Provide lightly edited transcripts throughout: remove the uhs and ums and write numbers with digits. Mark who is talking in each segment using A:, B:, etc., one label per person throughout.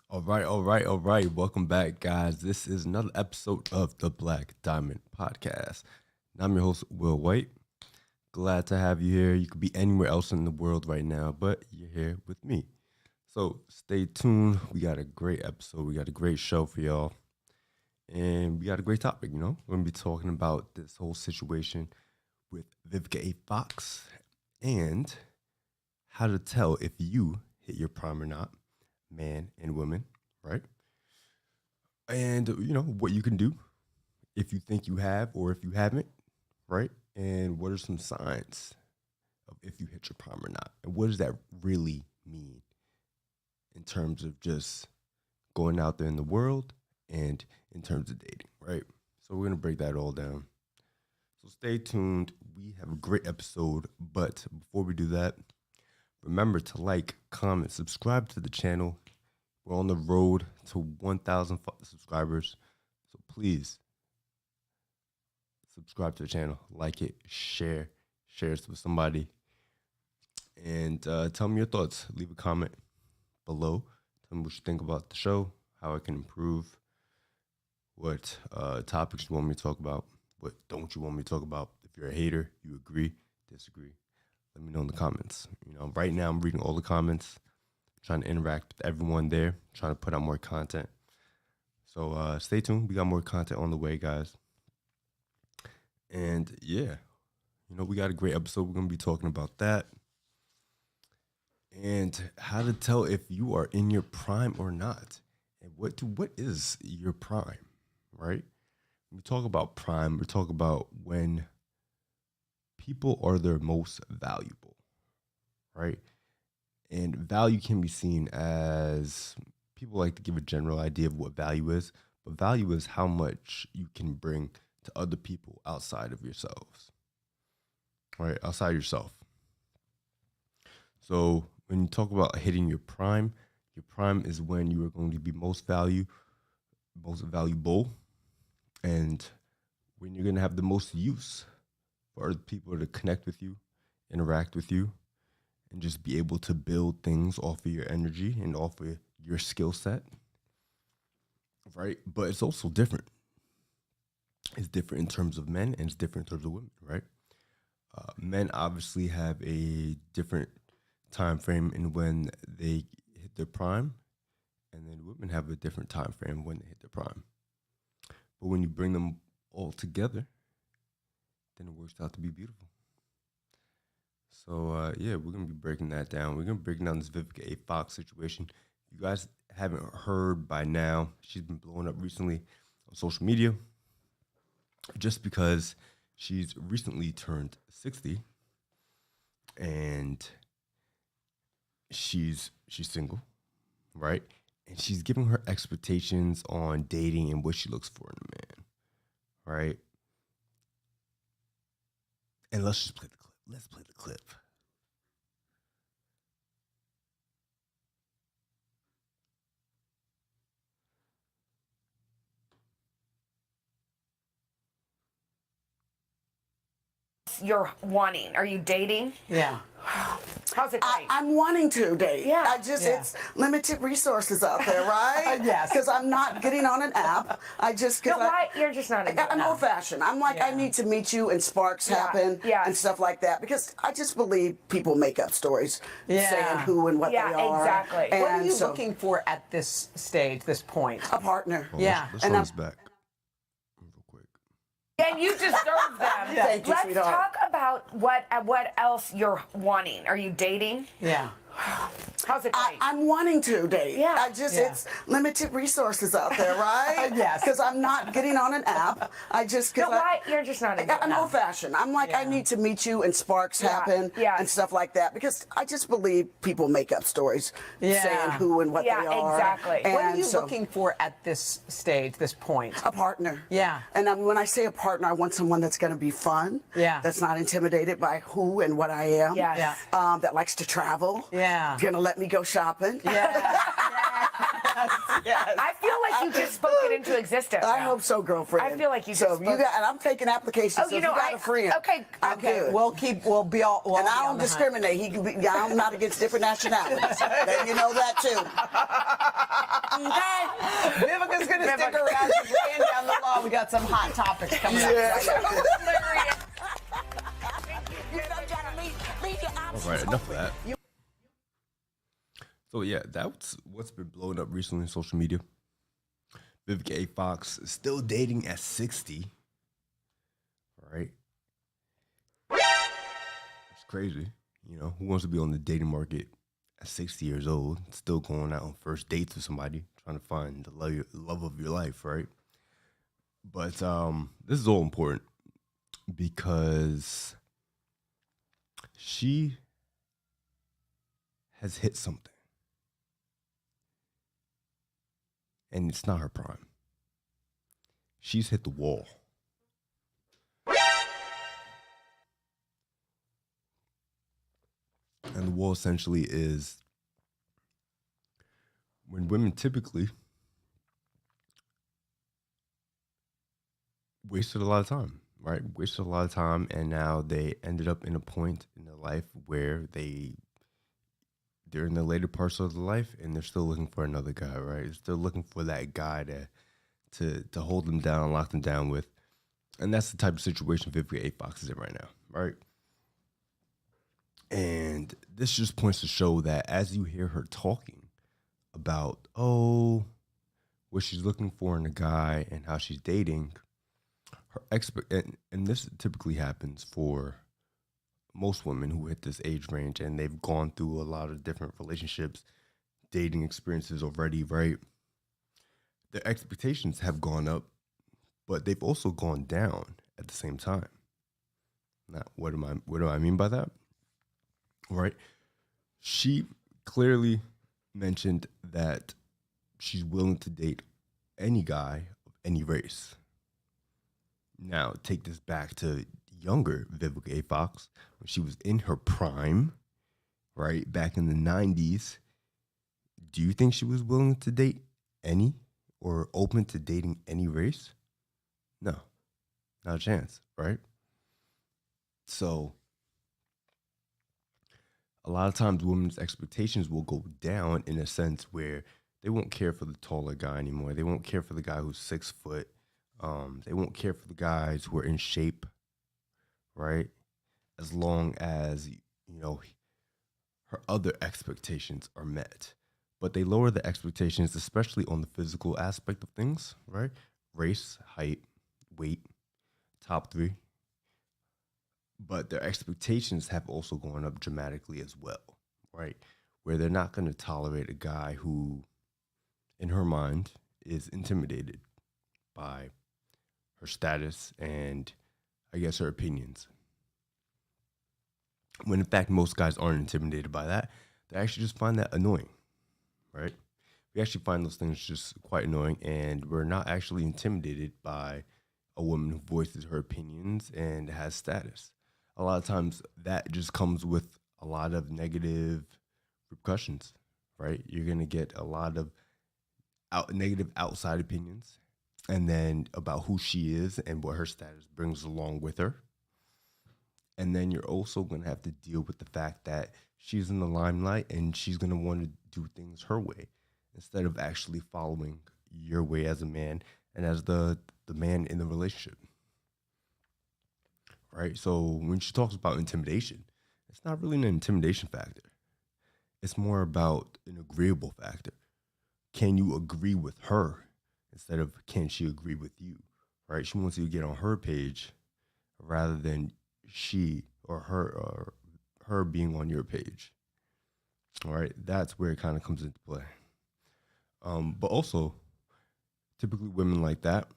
A: All right. Welcome back, guys. This is another episode of the Black Diamond Podcast. I'm your host, Will White. Glad to have you here. You could be anywhere else in the world right now, but you're here with me. So stay tuned. We got a great episode. We got a great show for y'all. And we got a great topic, We're going to be talking about this whole situation with Vivica A. Fox and how to tell if you hit your prime or not, man and woman, right? And, what you can do if you think you have or if you haven't, right? And what are some signs of if you hit your prime or not? And what does that really mean in terms of just going out there in the world and in terms of dating, right? So we're going to break that all down. So stay tuned. We have a great episode. But before we do that, remember to like, comment, subscribe to the channel. We're on the road to 1,000 subscribers. So please subscribe to the channel, like it, share it with somebody. And tell me your thoughts. Leave a comment below. Tell me what you think about the show, how I can improve, what topics you want me to talk about, what don't you want me to talk about. If you're a hater, you agree, disagree, let me know in the comments. Right now I'm reading all the comments, trying to interact with everyone there, trying to put out more content. So stay tuned. We got more content on the way, guys. And yeah, we got a great episode. We're going to be talking about that. And how to tell if you are in your prime or not. And what is your prime, right? When we talk about prime, we talk about when people are their most valuable, right? And value can be seen as, people like to give a general idea of what value is, but value is how much you can bring to other people outside of yourselves, right? Outside yourself. So when you talk about hitting your prime is when you are going to be most valuable, and when you're going to have the most use for other people to connect with you, interact with you, and just be able to build things off of your energy and off of your skill set, right? But it's also different. It's different in terms of men and it's different in terms of women, right? Men obviously have a different time frame in when they hit their prime, and then women have a different time frame when they hit their prime. But when you bring them all together, then it works out to be beautiful. So we're gonna be breaking that down. We're gonna be breaking down this Vivica A. Fox situation. If you guys haven't heard by now, she's been blowing up recently on social media just because she's recently turned 60 and she's single, right? And she's giving her expectations on dating and what she looks for in a man, right? And let's just play the clip. Let's play the clip.
B: You're wanting? Are you dating?
C: Yeah.
B: How's it going?
C: I'm wanting to date.
B: Yeah.
C: It's limited resources out there, right?
D: Yes.
C: Because I'm not getting on an app.
B: Why? You're just not into
C: I'm
B: it.
C: old fashioned. I'm like, I need to meet you and sparks happen and stuff like that. Because I just believe people make up stories saying who and what they are.
B: Yeah, exactly.
C: And
D: What are you looking for at this stage, this point?
C: a partner.
A: Let's run this back real quick.
B: And you deserve them.
C: Thank you,
B: Let's
C: sweetheart.
B: talk about what else you're wanting. Are you dating?
D: Yeah.
B: How's it going?
C: I'm wanting to date.
B: Yeah.
C: It's limited resources out there, right?
D: Yes.
C: Because I'm not getting on an app.
B: Why? You're just not into
C: I'm
B: it.
C: old fashioned. I'm like, I need to meet you and sparks happen and stuff like that. Because I just believe people make up stories saying who and what they are.
B: Exactly.
C: And
D: What are you looking for at this stage, this point?
C: a partner.
D: Yeah.
C: And when I say a partner, I want someone that's going to be fun.
D: Yeah.
C: That's not intimidated by who and what I am.
B: Yes.
D: Yeah.
C: That likes to travel.
D: Yeah.
C: Going to let me go shopping.
D: Yeah. Yes.
B: I feel like you just spoke it into existence.
C: I hope so, girlfriend.
B: I feel like you
C: so
B: just
C: you
B: spoke-
C: got, and I'm taking applications.
B: Oh,
C: so
B: you
C: if
B: know,
C: you got a friend.
B: Okay.
C: I'm good.
D: We'll be all. We'll
C: and
D: all
C: I
D: be
C: don't
D: on the hunt.
C: discriminate. He can be. I'm not against different nationalities. Then you know that too.
B: Okay?
D: Vivica's going to stick around. She's laying down the law. We got some hot topics coming up.
B: Hilarious.
A: All right, enough of that. So yeah, that's what's been blowing up recently on social media. Vivica A. Fox is still dating at 60. All right. It's crazy. You know, who wants to be on the dating market at 60 years old, still going out on first dates with somebody, trying to find the love of your life, right? But this is all important because she has hit something. And it's not her prime. She's hit the wall. And the wall essentially is when women typically wasted a lot of time, right? Wasted a lot of time, and now they ended up in a point in their life where they're in the later parts of their life, and they're still looking for another guy, right? They're still looking for that guy to hold them down, lock them down with, and that's the type of situation Vivica A. Fox is in right now, right? And this just points to show that as you hear her talking about, what she's looking for in a guy and how she's dating, her and this typically happens for most women who hit this age range and they've gone through a lot of different relationships, dating experiences already, right? Their expectations have gone up, but they've also gone down at the same time. Now, what do I mean by that? Right? She clearly mentioned that she's willing to date any guy of any race. Now, take this back to younger Vivica A. Fox, when she was in her prime, right, back in the 90s. Do you think she was willing to date any or open to dating any race? No, not a chance, right? So a lot of times women's expectations will go down in a sense where they won't care for the taller guy anymore. They won't care for the guy who's 6 foot. They won't care for the guys who are in shape, right? As long as, her other expectations are met. But they lower the expectations, especially on the physical aspect of things, right? Race, height, weight, top 3. But their expectations have also gone up dramatically as well, right? Where they're not going to tolerate a guy who, in her mind, is intimidated by her status and, I guess, her opinions. When in fact, most guys aren't intimidated by that. They actually just find that annoying, right? We actually find those things just quite annoying, and we're not actually intimidated by a woman who voices her opinions and has status. A lot of times that just comes with a lot of negative repercussions, right? You're going to get a lot of negative outside opinions, and then about who she is and what her status brings along with her. And then you're also going to have to deal with the fact that she's in the limelight and she's going to want to do things her way instead of actually following your way as a man and as the man in the relationship. Right? So when she talks about intimidation, it's not really an intimidation factor. It's more about an agreeable factor. Can you agree with her instead of can she agree with you? Right? She wants you to get on her page rather than she or her being on your page. All right, that's where it kind of comes into play. But also, typically women like that,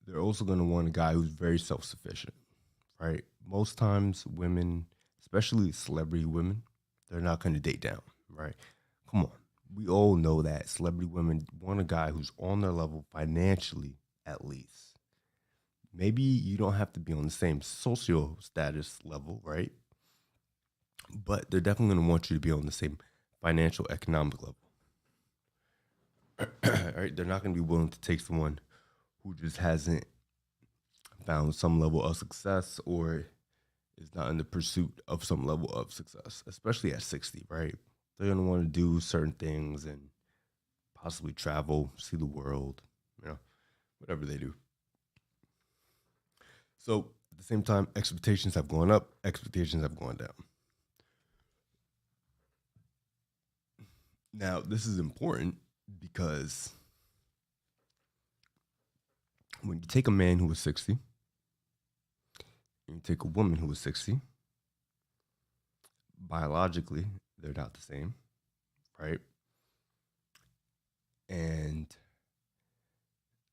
A: they're also going to want a guy who's very self-sufficient, right? Most times women, especially celebrity women, they're not going to date down, right? Come on. We all know that celebrity women want a guy who's on their level financially, at least. Maybe you don't have to be on the same social status level, right? But they're definitely going to want you to be on the same financial, economic level. Right? They're not going to be willing to take someone who just hasn't found some level of success or is not in the pursuit of some level of success, especially at 60, right? They're going to want to do certain things and possibly travel, see the world, whatever they do. So at the same time, expectations have gone up, expectations have gone down. Now, this is important because when you take a man who was 60 and you take a woman who was 60, biologically, they're not the same, right? And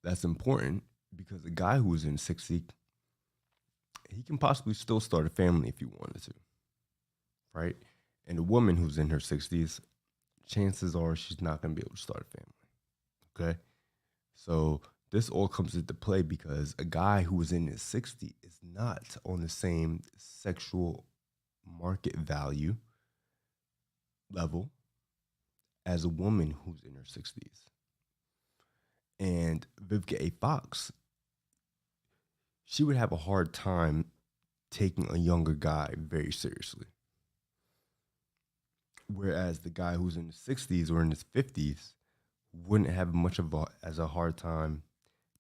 A: that's important because a guy who is in 60, he can possibly still start a family if he wanted to, right? And a woman who's in her 60s, chances are she's not going to be able to start a family, okay? So this all comes into play because a guy who is in his 60s is not on the same sexual market value level as a woman who's in her 60s. And Vivica A. Fox, she would have a hard time taking a younger guy very seriously. Whereas the guy who's in his 60s or in his 50s wouldn't have much of a hard time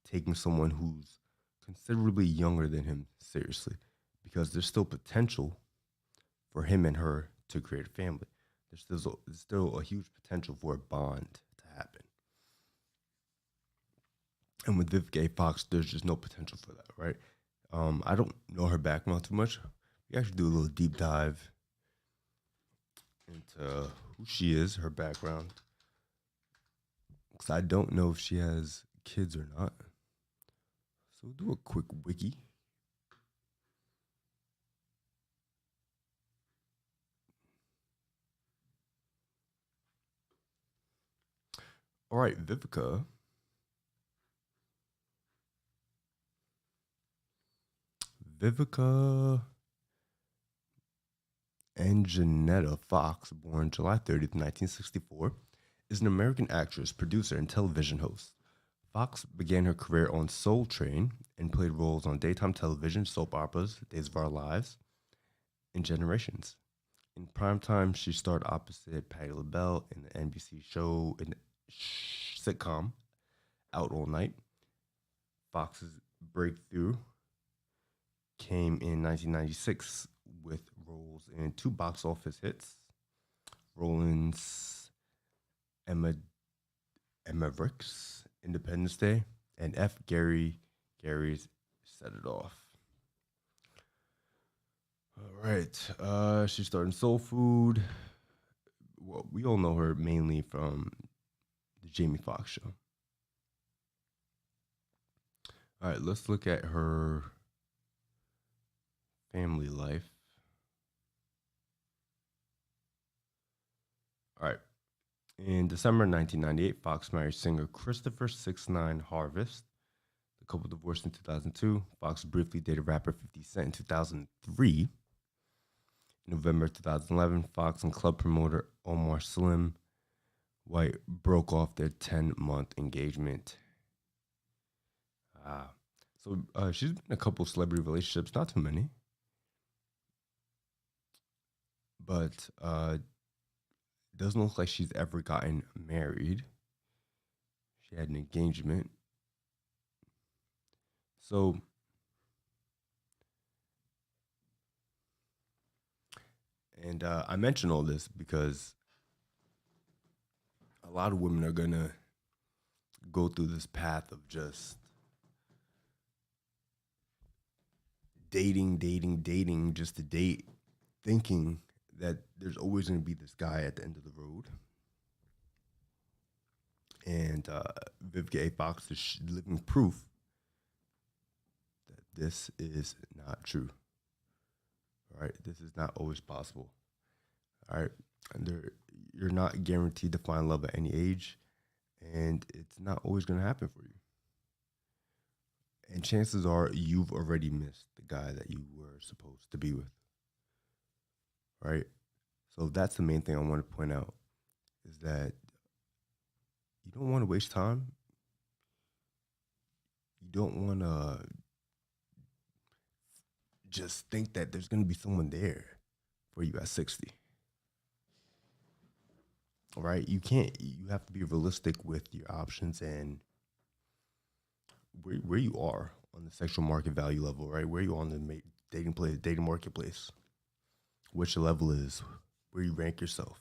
A: taking someone who's considerably younger than him seriously, because there's still potential for him and her to create a family. There's still a huge potential for a bond to happen. And with Vivica A. Fox, there's just no potential for that, right? I don't know her background too much. We actually do a little deep dive into who she is, her background, because I don't know if she has kids or not. So we'll do a quick wiki. All right, Vivica. Vivica Anjanetta Fox, born July 30th, 1964, is an American actress, producer, and television host. Fox began her career on Soul Train and played roles on daytime television, soap operas, Days of Our Lives, and Generations. In primetime, she starred opposite Patti LaBelle in the NBC show and sitcom Out All Night. Fox's breakthrough came in 1996 with roles in two box office hits, Roland's Emmerich's Independence Day, and F. Gary's Set It Off. All right. She started in Soul Food. Well, we all know her mainly from the Jamie Foxx show. All right, let's look at her family life. All right. In December 1998, Fox married singer Christopher 6ix9ine Harvest. The couple divorced in 2002. Fox briefly dated rapper 50 Cent in 2003. In November 2011, Fox and club promoter Omar Slim White broke off their 10-month engagement. So she's been in a couple celebrity relationships, not too many. But doesn't look like she's ever gotten married. She had an engagement. So and I mention all this because a lot of women are gonna go through this path of just dating just to date, thinking that there's always going to be this guy at the end of the road. And Vivica A. Fox is living proof that this is not true. All right, this is not always possible. All right, and you're not guaranteed to find love at any age, and it's not always going to happen for you. And chances are you've already missed the guy that you were supposed to be with. Right? So that's the main thing I want to point out, is that you don't want to waste time. You don't want to just think that there's going to be someone there for you at 60. right? You have to be realistic with your options and where you are on the sexual market value level, right? Where you are on the dating marketplace, which the level is, where you rank yourself.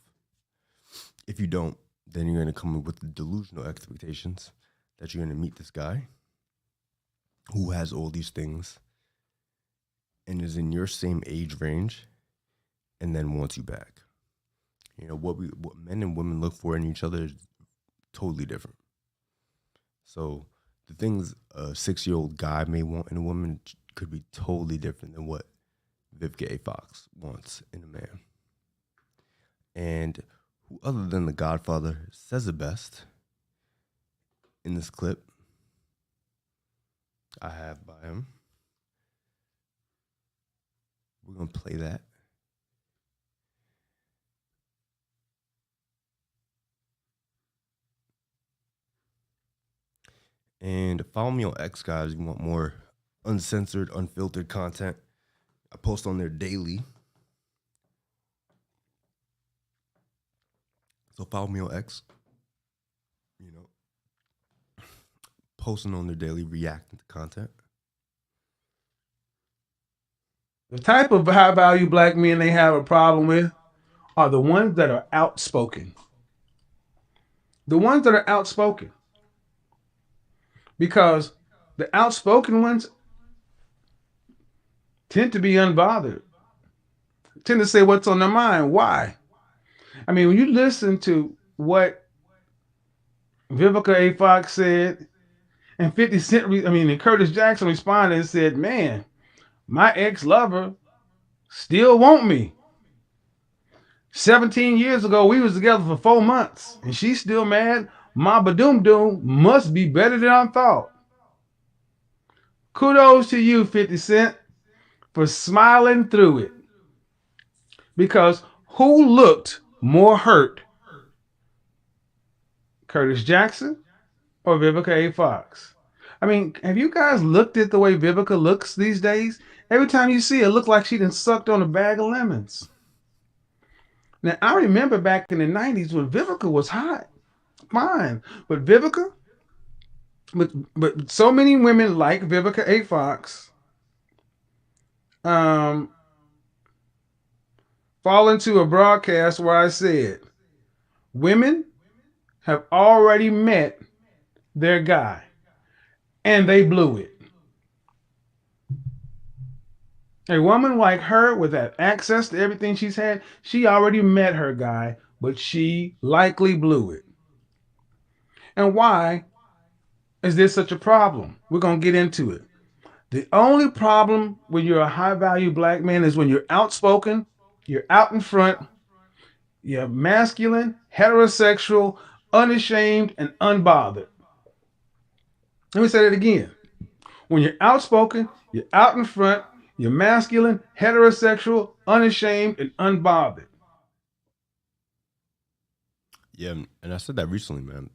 A: If you don't, then you're going to come in with the delusional expectations that you're going to meet this guy who has all these things and is in your same age range and then wants you back. You know, what men and women look for in each other is totally different. So the things a 6-year-old guy may want in a woman could be totally different than what Vivica A. Fox wants in a man. And who other than the Godfather says it best in this clip I have by him. We're going to play that. And follow me on X, guys. If you want more uncensored, unfiltered content, I post on there daily. So follow me on X. You know, posting on there daily, reacting to content.
E: The type of high value black men they have a problem with are the ones that are outspoken. The ones that are outspoken. Because the outspoken ones tend to be unbothered, tend to say what's on their mind. Why? I mean, when you listen to what Vivica A. Fox said, and 50 Cent, and Curtis Jackson responded and said, man, my ex-lover still want me. 17 years ago, we was together for 4 months, and she's still mad. Ma Badoom Doom must be better than I thought. Kudos to you, 50 Cent, for smiling through it. Because who looked more hurt, Curtis Jackson or Vivica A. Fox? I mean, have you guys looked at the way Vivica looks these days? Every time you see her, it looks like she done sucked on a bag of lemons. Now, I remember back in the 90s when Vivica was hot. Fine. But Vivica, but so many women like Vivica A. Fox fall into a broadcast where I said, women have already met their guy, and they blew it. A woman like her with that access to everything she's had, she already met her guy, but she likely blew it. And why is this such a problem? We're going to get into it. The only problem when you're a high-value black man is when you're outspoken, you're out in front, you're masculine, heterosexual, unashamed, and unbothered. Let me say that again. When you're outspoken, you're out in front, you're masculine, heterosexual, unashamed, and unbothered.
A: Yeah, and I said that recently, man.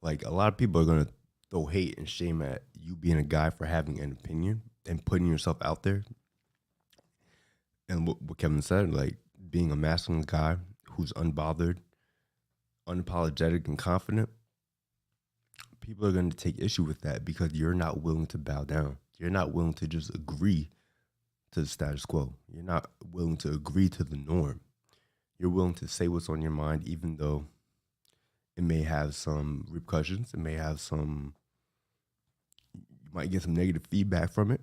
A: Like, a lot of people are going to throw hate and shame at you being a guy for having an opinion and putting yourself out there. And what Kevin said, like, being a masculine guy who's unbothered, unapologetic, and confident, people are going to take issue with that because you're not willing to bow down. You're not willing to just agree to the status quo. You're not willing to agree to the norm. You're willing to say what's on your mind, even though it may have some repercussions. It may have some, you might get some negative feedback from it.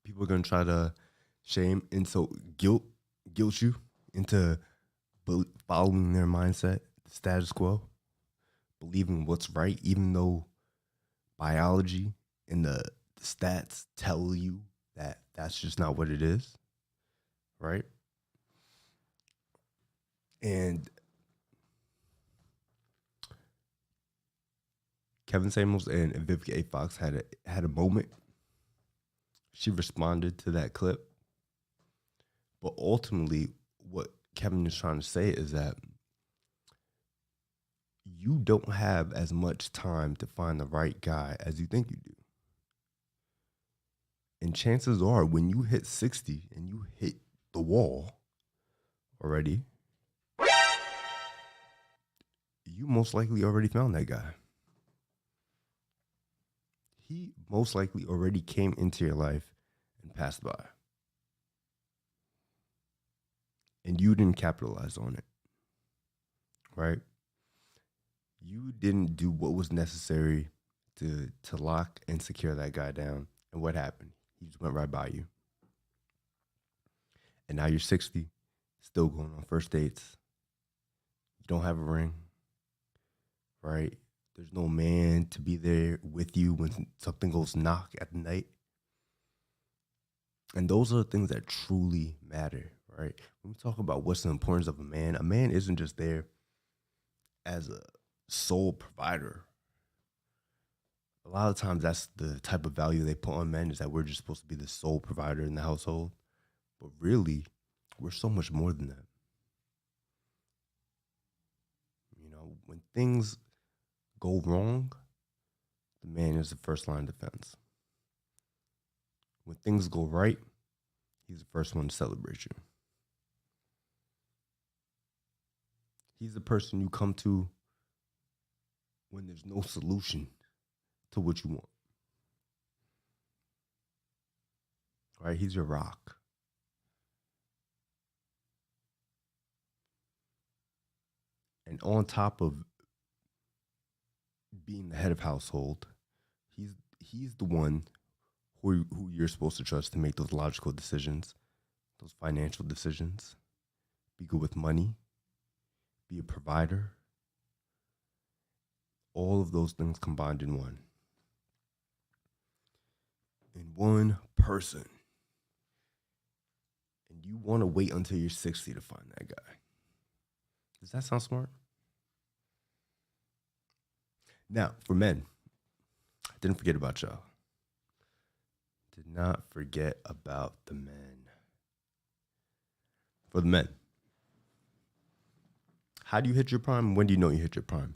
A: People are going to try to shame, insult, guilt you into following their mindset, the status quo, believing what's right, even though biology and the stats tell you that that's just not what it is, right? And Kevin Samuels and Vivica A. Fox had a moment. She responded to that clip. But ultimately, what Kevin is trying to say is that you don't have as much time to find the right guy as you think you do. And chances are, when you hit 60 and you hit the wall already, you most likely already found that guy. He most likely already came into your life and passed by. And you didn't capitalize on it, right? You didn't do what was necessary to lock and secure that guy down. And what happened? He just went right by you. And now you're 60, still going on first dates. You don't have a ring, right? There's no man to be there with you when something goes knock at night. And those are the things that truly matter, right? When we talk about what's the importance of a man isn't just there as a sole provider. A lot of times that's the type of value they put on men, is that we're just supposed to be the sole provider in the household. But really, we're so much more than that. You know, when things go wrong, the man is the first line of defense. When things go right, he's the first one to celebrate you. He's the person you come to when there's no solution to what you want. Right? He's your rock. And on top of being the head of household, he's the one who you're supposed to trust to make those logical decisions, those financial decisions, be good with money, be a provider. All of those things combined in one. In one person. And you want to wait until you're 60 to find that guy. Does that sound smart? Now, for men, I didn't forget about y'all. Did not forget about the men. For the men, how do you hit your prime? When do you know you hit your prime?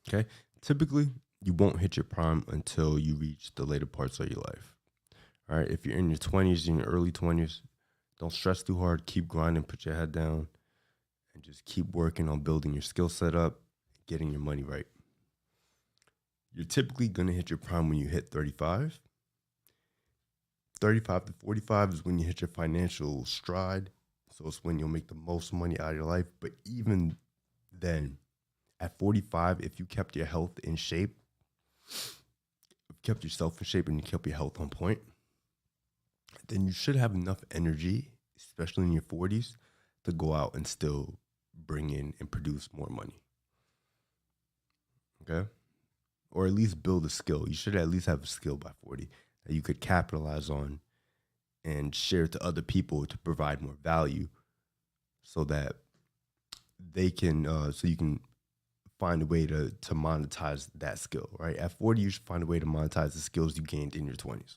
A: Okay, typically you won't hit your prime until you reach the later parts of your life. All right, if you're in your 20s, in your early 20s, don't stress too hard. Keep grinding, put your head down, and just keep working on building your skill set up, getting your money right. You're typically going to hit your prime when you hit 35. 35 to 45 is when you hit your financial stride. So it's when you'll make the most money out of your life. But even then, at 45, if you kept your health in shape, kept yourself in shape and you kept your health on point, then you should have enough energy, especially in your 40s, to go out and still bring in and produce more money. Okay? Or at least build a skill. You should at least have a skill by 40 that you could capitalize on and share to other people to provide more value, so that they can, so you can find a way to monetize that skill, right? At 40, you should find a way to monetize the skills you gained in your 20s.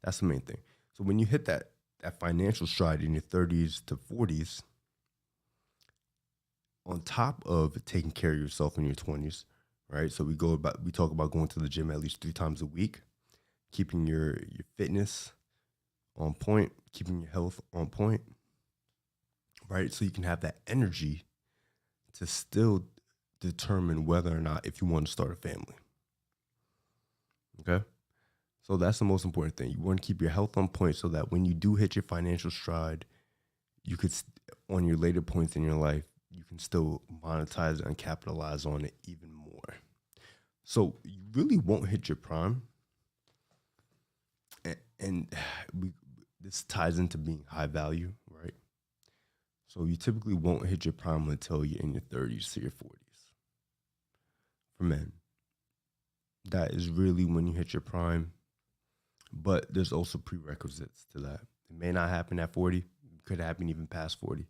A: That's the main thing. So when you hit that financial stride in your 30s to 40s, on top of taking care of yourself in your 20s, right? So we talk about going to the gym at least 3 times a week, keeping your fitness on point, keeping your health on point, right? So you can have that energy to still determine whether or not if you want to start a family. Okay? So that's the most important thing. You want to keep your health on point so that when you do hit your financial stride, you could, on your later points in your life, you can still monetize and capitalize on it even more. So you really won't hit your prime. And this ties into being high value, right? So you typically won't hit your prime until you're in your 30s to your 40s. For men, that is really when you hit your prime. But there's also prerequisites to that. It may not happen at 40. It could happen even past 40.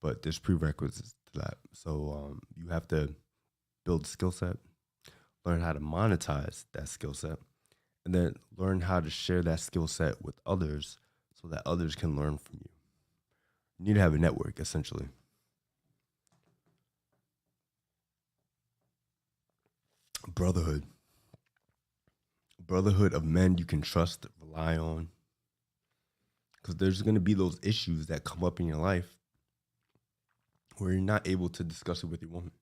A: But there's prerequisites to that. So you have to build a skill set, learn how to monetize that skill set, and then learn how to share that skill set with others so that others can learn from you. You need to have a network, essentially. Brotherhood. Brotherhood of men you can trust, rely on. Because there's going to be those issues that come up in your life where you're not able to discuss it with your woman.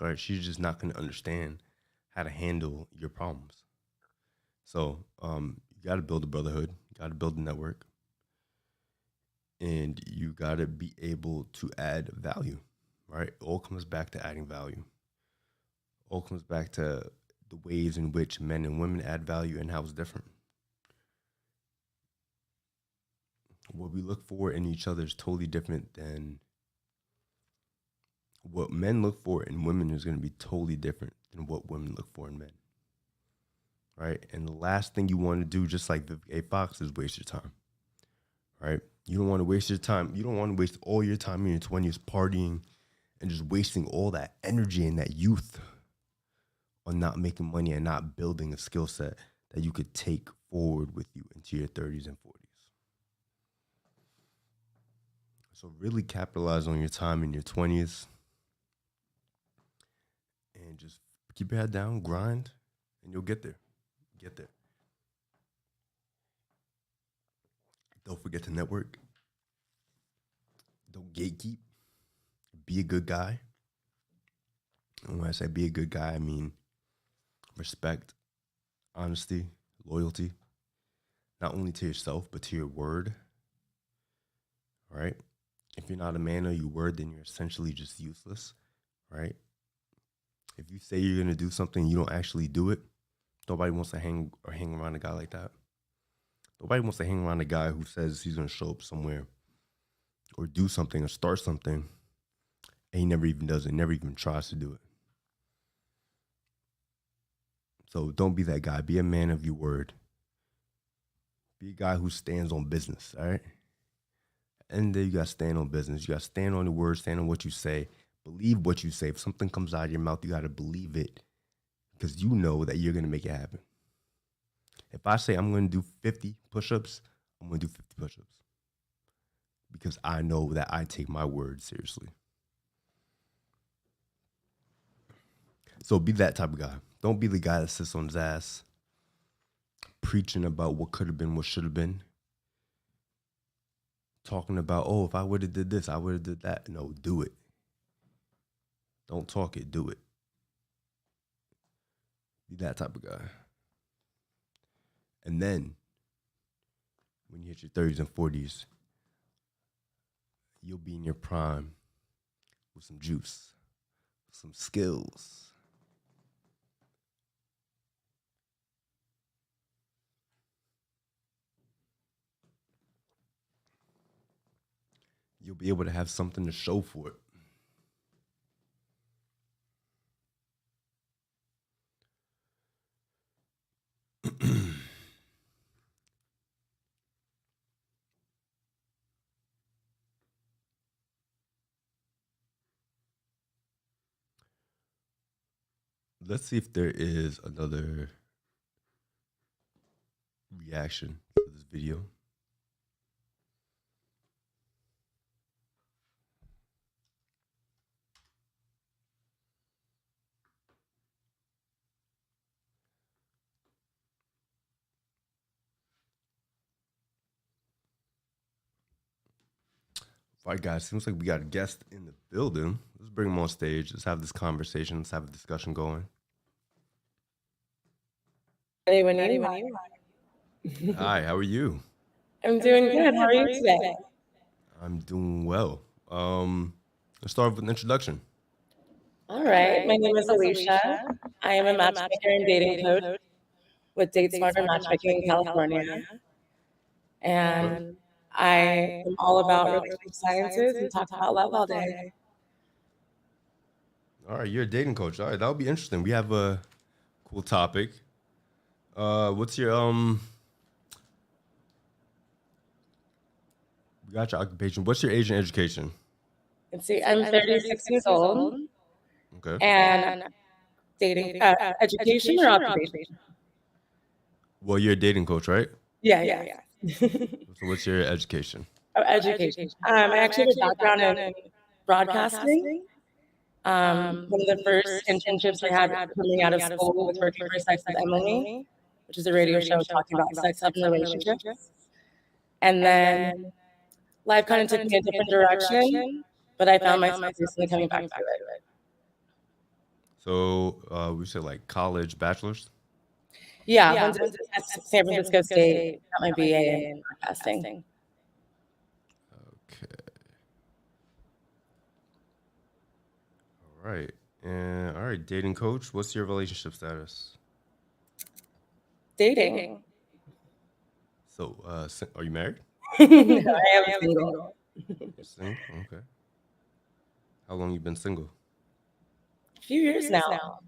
A: All right, she's just not going to understand how to handle your problems. So you got to build a brotherhood. You got to build a network. And you got to be able to add value, right? It all comes back to adding value. All comes back to the ways in which men and women add value and how it's different. What we look for in each other is totally different than what men look for in women is going to be totally different than what women look for in men. Right? And the last thing you want to do, just like Vivica A. Fox, is waste your time. Right? You don't want to waste your time. You don't want to waste all your time in your 20s partying and just wasting all that energy and that youth on not making money and not building a skill set that you could take forward with you into your 30s and 40s. So really capitalize on your time in your 20s and just keep your head down, grind, and you'll get there. Get there. Don't forget to network. Don't gatekeep. Be a good guy. And when I say be a good guy, I mean respect, honesty, loyalty, not only to yourself, but to your word. Right? If you're not a man of your word, then you're essentially just useless. Right? If you say you're going to do something and you don't actually do it, nobody wants to hang around a guy like that. Nobody wants to hang around a guy who says he's going to show up somewhere or do something or start something, and he never even does it, never even tries to do it. So don't be that guy. Be a man of your word. Be a guy who stands on business, all right? And then you got to stand on business. You got to stand on the word, stand on what you say. Believe what you say. If something comes out of your mouth, you got to believe it because you know that you're going to make it happen. If I say I'm going to do 50 push-ups, I'm going to do 50 push-ups because I know that I take my word seriously. So be that type of guy. Don't be the guy that sits on his ass preaching about what could have been, what should have been. Talking about, oh, if I would have did this, I would have did that. No, do it. Don't talk it, do it. Be that type of guy. And then, when you hit your 30s and 40s, you'll be in your prime with some juice, some skills. You'll be able to have something to show for it. Let's see if there is another reaction to this video. All right, guys, seems like we got a guest in the building. Let's bring him on stage. Let's have this conversation. Let's have a discussion going.
F: Hi,
A: how are you?
F: I'm doing good. How are you today?
A: I'm doing well. Let's start with an introduction.
F: All right. My name is Alicia. I am a matchmaker and dating coach with Date Smarter Matchmaking in California. And I am all about relationship sciences and talk about love all day.
A: All right, you're a dating coach. All right, that'll be interesting. We have a cool topic. What's your we got your occupation. What's your age and education?
F: Let's see, I'm 36 years old.
A: Okay.
F: And dating education or occupation?
A: Well, you're a dating coach, right?
F: Yeah.
A: So what's your education?
F: Oh, education. I actually have a background in broadcasting. One of the first internships I had coming out of school was working for Sex with Emily, which is a radio show talking about sex, love, and relationships. And then life kind of took me a different direction. but I found myself recently coming back to it.
A: So we said like college, bachelor's?
F: Yeah, I went to San Francisco State, got my BA in broadcasting.
A: Okay. All right. And all right, dating coach, what's your relationship status?
F: Dating.
A: So are you married?
F: I am single.
A: You're single? Okay. How long you been single?
F: A few years now.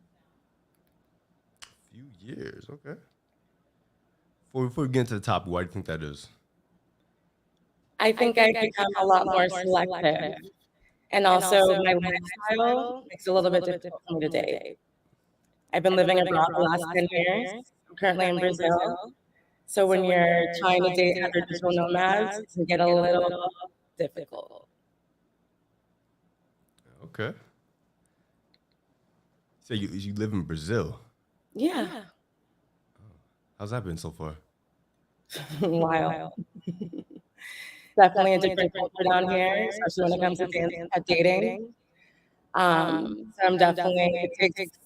A: Few years, okay. Before we get into the topic, why do you think that is?
F: I think I've become a lot more selective. And also my lifestyle makes it a little bit difficult for me to date. I've been living abroad the last 10 years. I'm currently in Brazil. So when you're trying to date other digital nomads, it can get a little difficult.
A: Okay. So you live in Brazil?
F: Yeah.
A: How's that been so far?
F: Wild. Definitely a different culture down here, especially when it comes to dating. So I'm definitely, it takes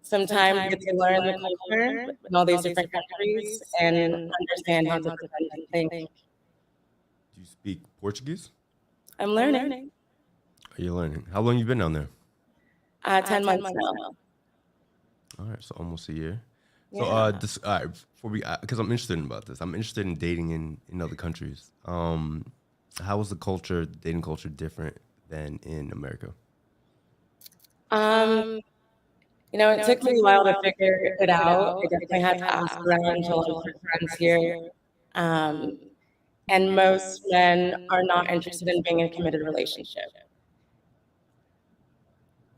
F: some time to get to learn the culture in all these different countries and understand how different men think.
A: Do you speak Portuguese?
F: I'm learning.
A: Are you learning? How long you been down there?
F: 10 months now.
A: All right, so almost a year.
F: Yeah.
A: So this, all right, before we, because I'm interested about this. I'm interested in dating in other countries. How is the dating culture different than in America?
F: It took me a while to figure it out. I definitely had to ask around to a lot of friends here. And most men are not interested in being in a committed relationship.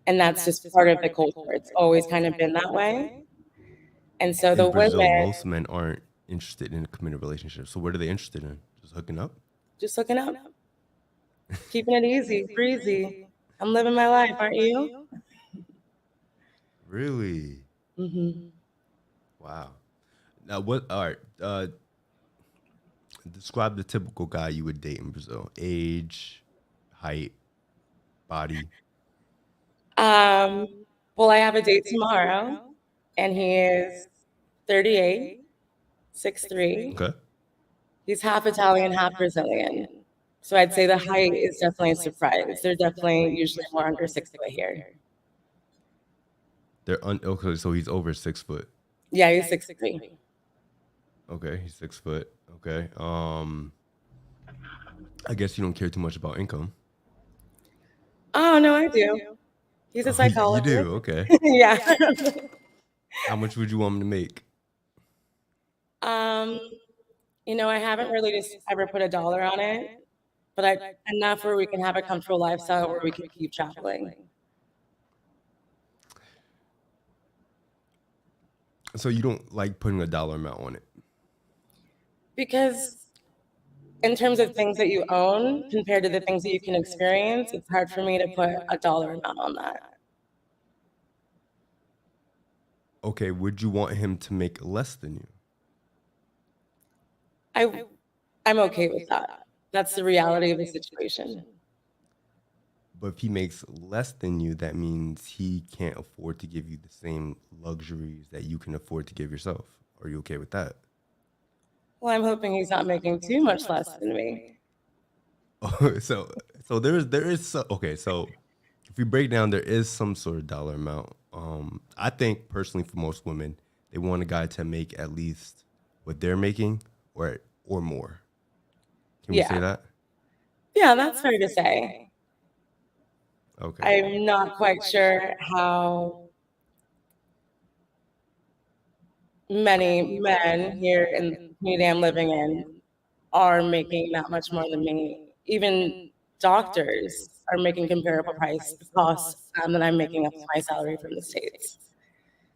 F: And that's just part of the culture. It's always kind of been that way. And so
A: In Brazil, most men aren't interested in a committed relationship. So what are they interested in? Just hooking up?
F: Just hooking up. Keeping it easy, breezy. I'm living my life, aren't you?
A: Really?
F: Mm-hmm.
A: Wow. Now what? All right. Describe the typical guy you would date in Brazil. Age, height, body.
F: Well, I have a date tomorrow, and he is 38, 6'3".
A: Okay.
F: He's half Italian, half Brazilian. So I'd say the height is definitely a surprise. They're definitely usually more under 6 foot here.
A: Okay, so he's over 6 foot.
F: Yeah, he's 6'3".
A: Okay, he's 6 foot. Okay. I guess you don't care too much about income.
F: Oh no, I do. He's a psychologist.
A: You do, okay.
F: Yeah.
A: How much would you want him to make?
F: I haven't really just ever put a dollar on it, but enough where we can have a comfortable lifestyle where we can keep traveling.
A: So you don't like putting a dollar amount on it?
F: Because in terms of things that you own compared to the things that you can experience, it's hard for me to put a dollar amount on that.
A: Okay, would you want him to make less than you?
F: I'm okay with that. That's the reality of the situation.
A: But if he makes less than you, that means he can't afford to give you the same luxuries that you can afford to give yourself. Are you okay with that?
F: Well, I'm hoping he's not making too much less than me.
A: So there is okay. So if we break down, there is some sort of dollar amount. I think personally, for most women, they want a guy to make at least what they're making or more. Can we say that?
F: Yeah, that's fair to say.
A: Okay.
F: I'm not quite sure how many men here in the community I'm living in are making that much more than me. Even doctors are making comparable price costs that I'm making up my salary from the States.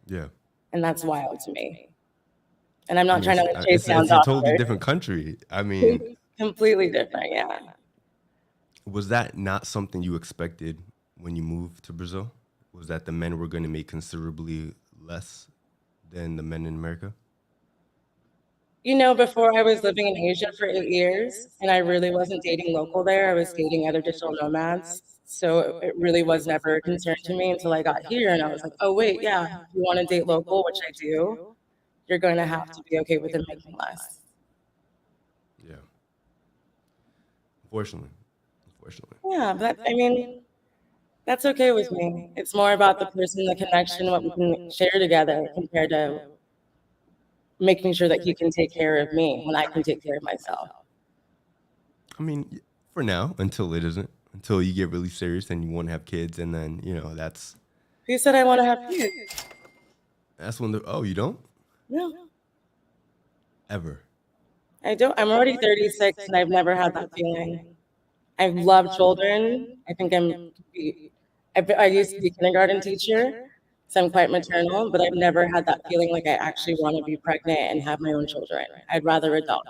A: Yeah.
F: And that's wild to me. And I'm not trying to chase down
A: doctors. It's a totally different country. I mean,
F: completely different, yeah.
A: Was that not something you expected when you moved to Brazil? Was that the men were going to make considerably less than the men in America?
F: Before I was living in Asia for 8 years, and I really wasn't dating local there. I was dating other digital nomads. So it really was never a concern to me until I got here, and I was like, oh, wait, yeah, if you want to date local, which I do, you're going to have to be okay with them making less.
A: Yeah. Unfortunately.
F: Yeah, but that's okay with me. It's more about the person, the connection, what we can share together compared to making sure that he can take care of me when I can take care of myself.
A: I mean, for now, until it isn't. Until you get really serious and you want to have kids, and then, that's...
F: Who said I want to have kids?
A: That's when you don't?
F: No.
A: Ever?
F: I don't. I'm already 36, and I've never had that feeling. I love children. I think I used to be a kindergarten teacher, so I'm quite maternal, but I've never had that feeling like I actually want to be pregnant and have my own children. I'd rather adopt.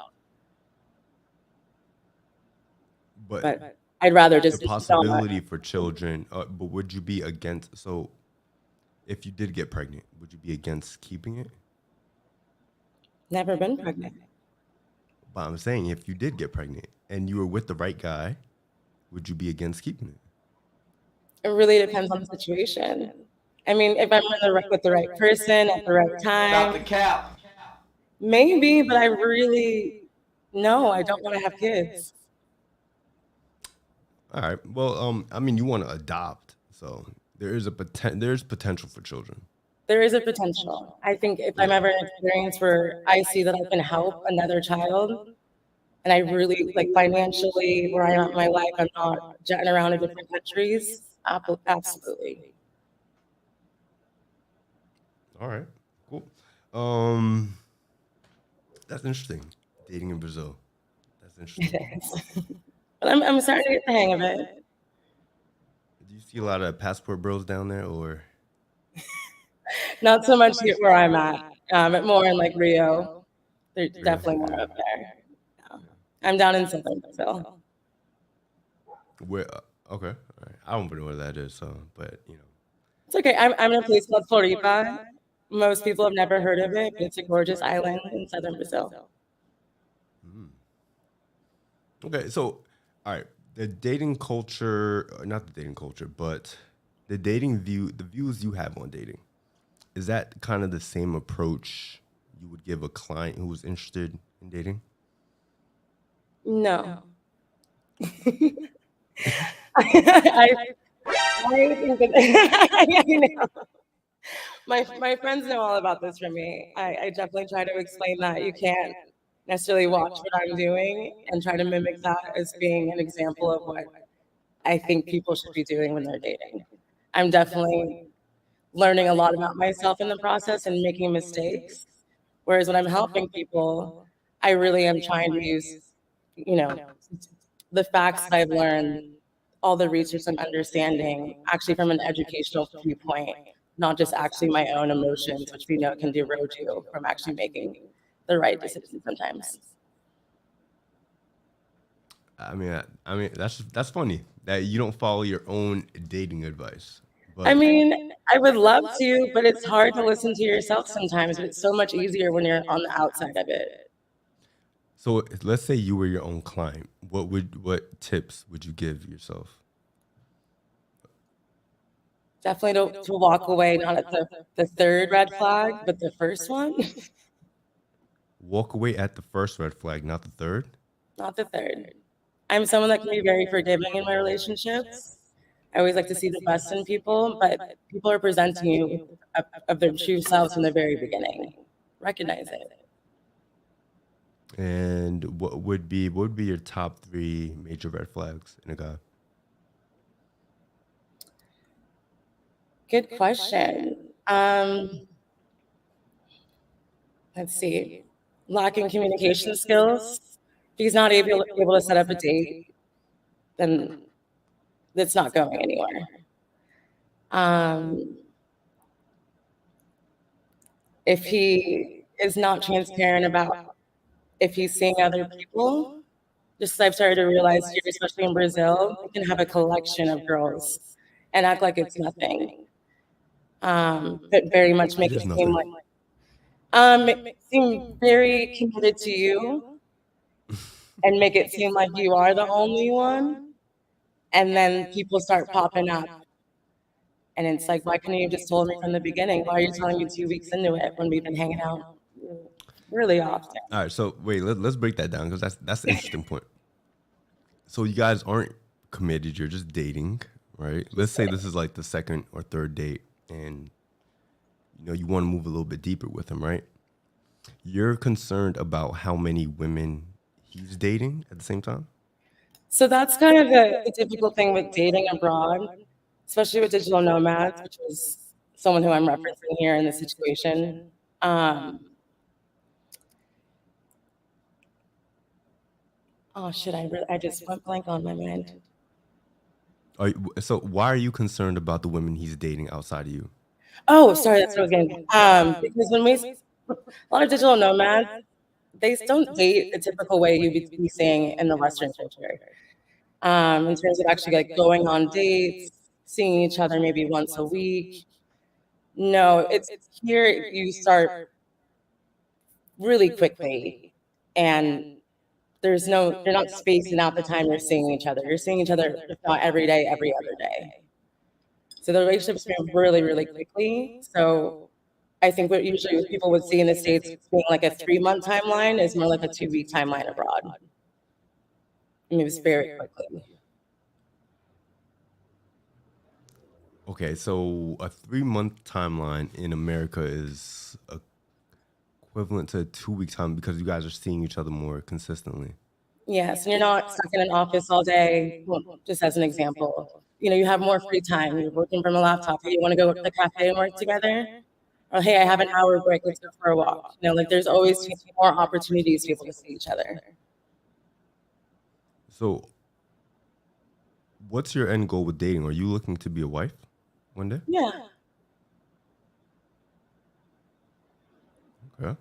F: But I'd rather just...
A: The possibility for children, but would you be against... So, if you did get pregnant, would you be against keeping it?
F: Never been pregnant.
A: But I'm saying, if you did get pregnant and you were with the right guy, would you be against keeping it?
F: It really depends on the situation. I mean, if I'm with the right person at the right time,
D: Stop the cap.
F: Maybe, but I don't want to have kids.
A: All right. Well, you want to adopt, so there's potential for children.
F: There is a potential. I think if I'm ever in an experience where I see that I can help another child, and I really, financially, where I am in my life, I'm not jetting around to different countries, absolutely.
A: All right, cool. That's interesting. Dating in Brazil. That's interesting.
F: It is. But I'm starting to get the hang of it.
A: Do you see a lot of passport bros down there, or?
F: Not so much here where I'm at. More in Rio. There's definitely more up there. Yeah. I'm down in southern Brazil.
A: Where? Okay. All right. I don't know where that is, but
F: It's okay. I'm in a place called Floripa. Most people have never heard of it, but it's a gorgeous island in southern Brazil.
A: Okay, so, all right, the dating culture, not the dating culture, but the views you have on dating, is that kind of the same approach you would give a client who was interested in dating?
F: No. I think that, my friends know all about this from me. I definitely try to explain that you can't necessarily watch what I'm doing and try to mimic that as being an example of what I think people should be doing when they're dating. I'm definitely learning a lot about myself in the process and making mistakes. Whereas when I'm helping people, I really am trying to use, the facts that I've learned, all the research and understanding, actually from an educational viewpoint, not just actually my own emotions, which we know can derail you from actually making the right decision sometimes.
A: I mean, that's funny that you don't follow your own dating advice. But
F: I would love to, but it's hard to listen to yourself sometimes. But it's so much easier when you're on the outside of it.
A: So let's say you were your own client. What tips would you give yourself?
F: Definitely to walk away, not at the third red flag, but the first one.
A: Walk away at the first red flag, not the third?
F: Not the third. I'm someone that can be very forgiving in my relationships. I always like to see the best in people, but people are presenting you of their true selves from the very beginning. Recognize it.
A: And what would be your top 3 major red flags in a guy?
F: Good question. Let's see. Lacking communication skills. If he's not able to set up a date, then it's not going anywhere. If he is not transparent about if he's seeing other people, just as I've started to realize here, especially in Brazil, you can have a collection of girls and act like it's nothing. But very much make it seem like Seem very committed to you and make it seem like you are the only one. And then people start popping up. And it's like, why couldn't you have just told me from the beginning? Why are you telling me 2 weeks into it when we've been hanging out really often?
A: All right, so wait, let's break that down because that's an interesting point. So you guys aren't committed; you're just dating, right? Let's say this is like the second or third date, and you want to move a little bit deeper with him, right? You're concerned about how many women he's dating at the same time.
F: So that's kind of the typical thing with dating abroad, especially with digital nomads, which is someone who I'm referencing here in this situation. Oh shit! I just went blank on my mind.
A: So why are you concerned about the women he's dating outside of you?
F: Oh, sorry, that's what I was getting. Because when a lot of digital nomads, they don't date the typical way you would be seeing in the Western culture. In terms of actually like going on dates, seeing each other maybe once a week. No, it's here you start really quickly, and you're not spacing out the time you're seeing each other. You're seeing each other, if not every day, every other day. So the relationships move really, really quickly. So I think what usually people would see in the States being like a 3-month timeline is more like a 2-week timeline abroad. It moves very quickly.
A: Okay, so a 3-month timeline in America is equivalent to a 2-week time because you guys are seeing each other more consistently.
F: Yes, and you're not stuck in an office all day. Well, just as an example, you have more free time. You're working from a laptop. Hey, you want to go to the cafe and work together? Or hey, I have an hour break. Let's go for a walk. Like there's always more opportunities to be able to see each other.
A: So, what's your end goal with dating? Are you looking to be a wife one day?
F: Yeah.
A: Okay.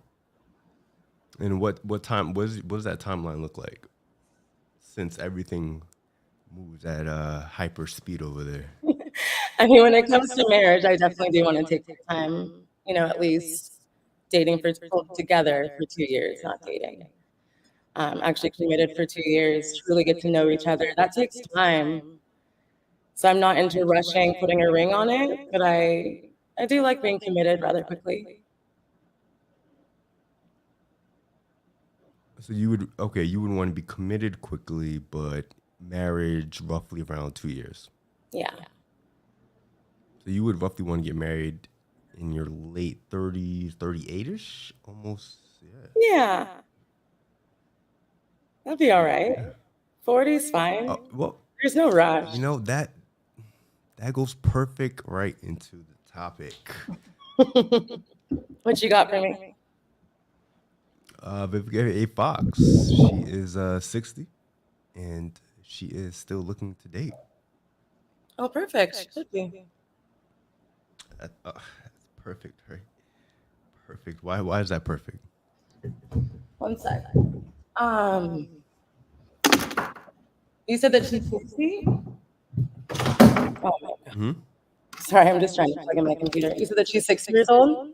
A: And what does that timeline look like? Since everything moves at hyper speed over there.
F: I mean, when it comes to marriage, I definitely do want to take the time, at least dating together for 2 years, not dating. Actually committed for 2 years, truly get to know each other. That takes time. So I'm not into rushing, putting a ring on it, but I do like being committed rather quickly.
A: So you would want to be committed quickly, but marriage roughly around 2 years.
F: Yeah.
A: So you would roughly want to get married in your late 30s, 38-ish, almost.
F: Yeah. That'd be all right. 40's fine.
A: Well,
F: there's no rush.
A: That goes perfect right into the topic.
F: What you got for me?
A: Vivica A. Fox. She is 60, and she is still looking to date.
F: Oh, perfect. Should be.
A: That's perfect, right? Perfect. Why is that perfect?
F: One sec. You said that she's 60? Oh my God. Mm-hmm. Sorry, I'm just trying to plug in my computer. You said that she's 60 years old?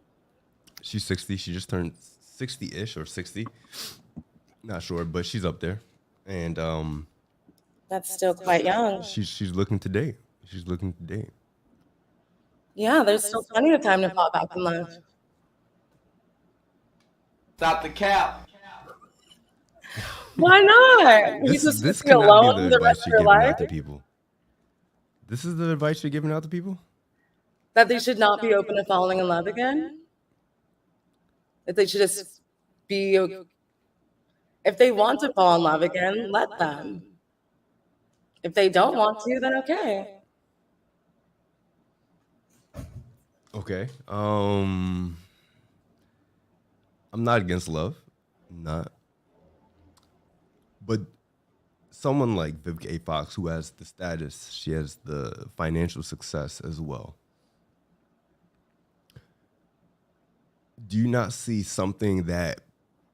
A: She's 60. She just turned 60-ish or 60. Not sure, but she's up there. And
F: that's still quite young.
A: She's looking to date. She's looking to date.
F: Yeah, there's still plenty of time to fall back in love.
D: Stop the cap.
F: Why not?
A: This cannot be the advice you're giving out to people. This is the advice you're giving out to people?
F: That they should not be open to falling in love again? That they should just be... If they want to fall in love again, let them. If they don't want to, then okay.
A: Okay. I'm not against love. I'm not. But someone like Vivica A. Fox, who has the status, she has the financial success as well. Do you not see something that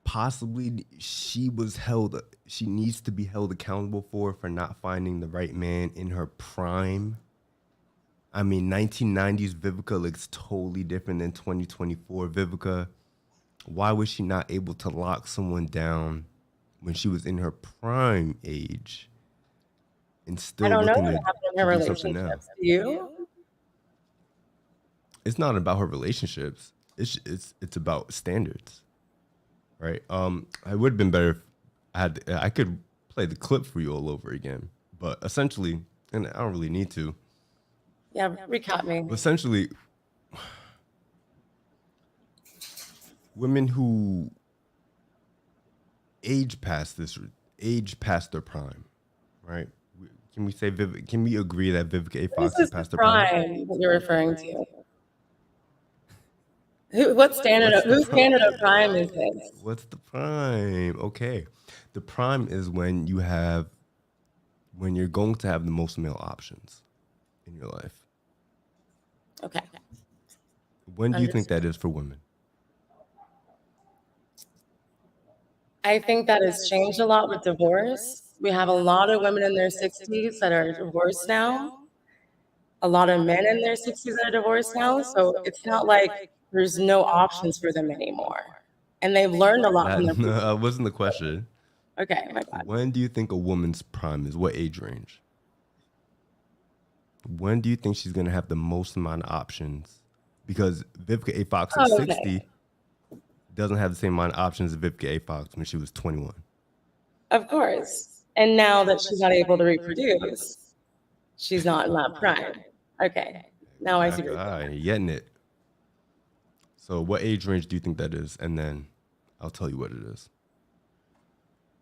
A: possibly she needs to be held accountable for not finding the right man in her prime? I mean, 1990s Vivica looks totally different than 2024 Vivica. why was she not able to lock someone down when she was in her prime age and still
F: I don't know
A: looking
F: what
A: to
F: happened in her
A: do something now?
F: relationships. Do you?
A: It's not about her relationships. It's about standards, right? It would have been better if I could play the clip for you all over again, but essentially, and I don't really need to.
F: Yeah, recap me.
A: Essentially, women who age past their prime, right? Can we say Can we agree that Vivica A. Fox is past her prime?
F: That you're referring to? Whose standard of prime is this?
A: What's the prime? Okay, the prime is when you're going to have the most male options in your life.
F: Okay.
A: When do you think that is for women?
F: I think that has changed a lot with divorce. We have a lot of women in their 60s that are divorced now. A lot of men in their 60s that are divorced now. So it's not like there's no options for them anymore. And they've learned a lot from their
A: That wasn't the question.
F: Okay, my God.
A: When do you think a woman's prime is? What age range? When do you think she's going to have the most amount of options? Because Vivica A. Fox at 60 doesn't have the same amount of options as Vivica A. Fox when she was 21.
F: Of course. And now that she's not able to reproduce, she's not in that prime. Okay. Now I see.
A: You're getting it. So what age range do you think that is? And then I'll tell you what it is.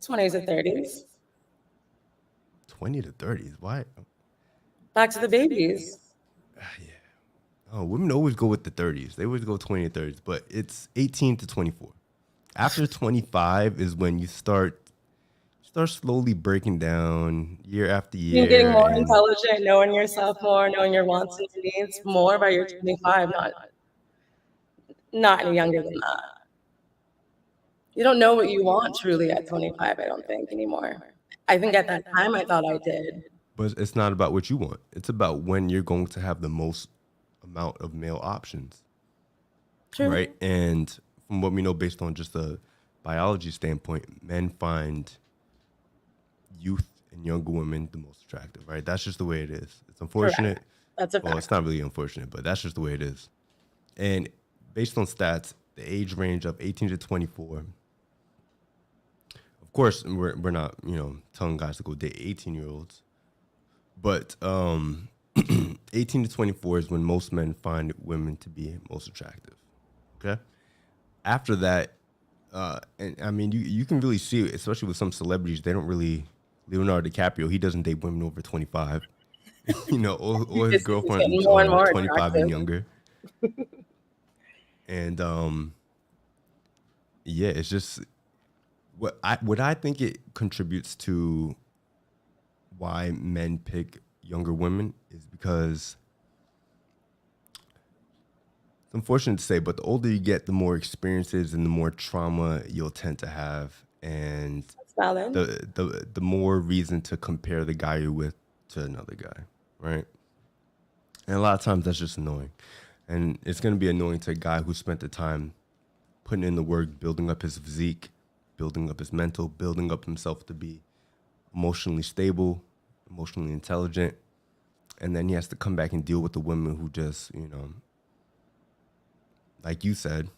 F: 20s to 30s.
A: 20 to 30s? Why?
F: Back to the babies.
A: Yeah. Oh, women always go with the 30s. They always go 20 to 30s, but it's 18 to 24. After 25 is when you start slowly breaking down year after year.
F: You're getting more intelligent, knowing yourself more, knowing your wants and needs more by your 25, not any younger than that. You don't know what you want truly at 25, I don't think, anymore. I think at that time I thought I did.
A: But it's not about what you want. It's about when you're going to have the most amount of male options.
F: True.
A: Right? And from what we know, based on just a biology standpoint, men find youth and younger women the most attractive, right? That's just the way it is. It's unfortunate.
F: Correct. That's a fact.
A: Well, it's not really unfortunate, but that's just the way it is. And based on stats, the age range of 18 to 24, of course, we're not, telling guys to go date 18-year-olds, but 18 to 24 is when most men find women to be most attractive. Okay? After that, and I mean, you can really see it, especially with some celebrities, they don't really, Leonardo DiCaprio, he doesn't date women over 25. All his girlfriends are 25 and younger. And yeah, it's just what I think it contributes to why men pick younger women is because it's unfortunate to say, but the older you get, the more experiences and the more trauma you'll tend to have, and the more reason to compare the guy you're with to another guy, right? And a lot of times that's just annoying. And it's going to be annoying to a guy who spent the time putting in the work, building up his physique, building up his mental, building up himself to be emotionally stable, emotionally intelligent. And then he has to come back and deal with the women who just, like you said,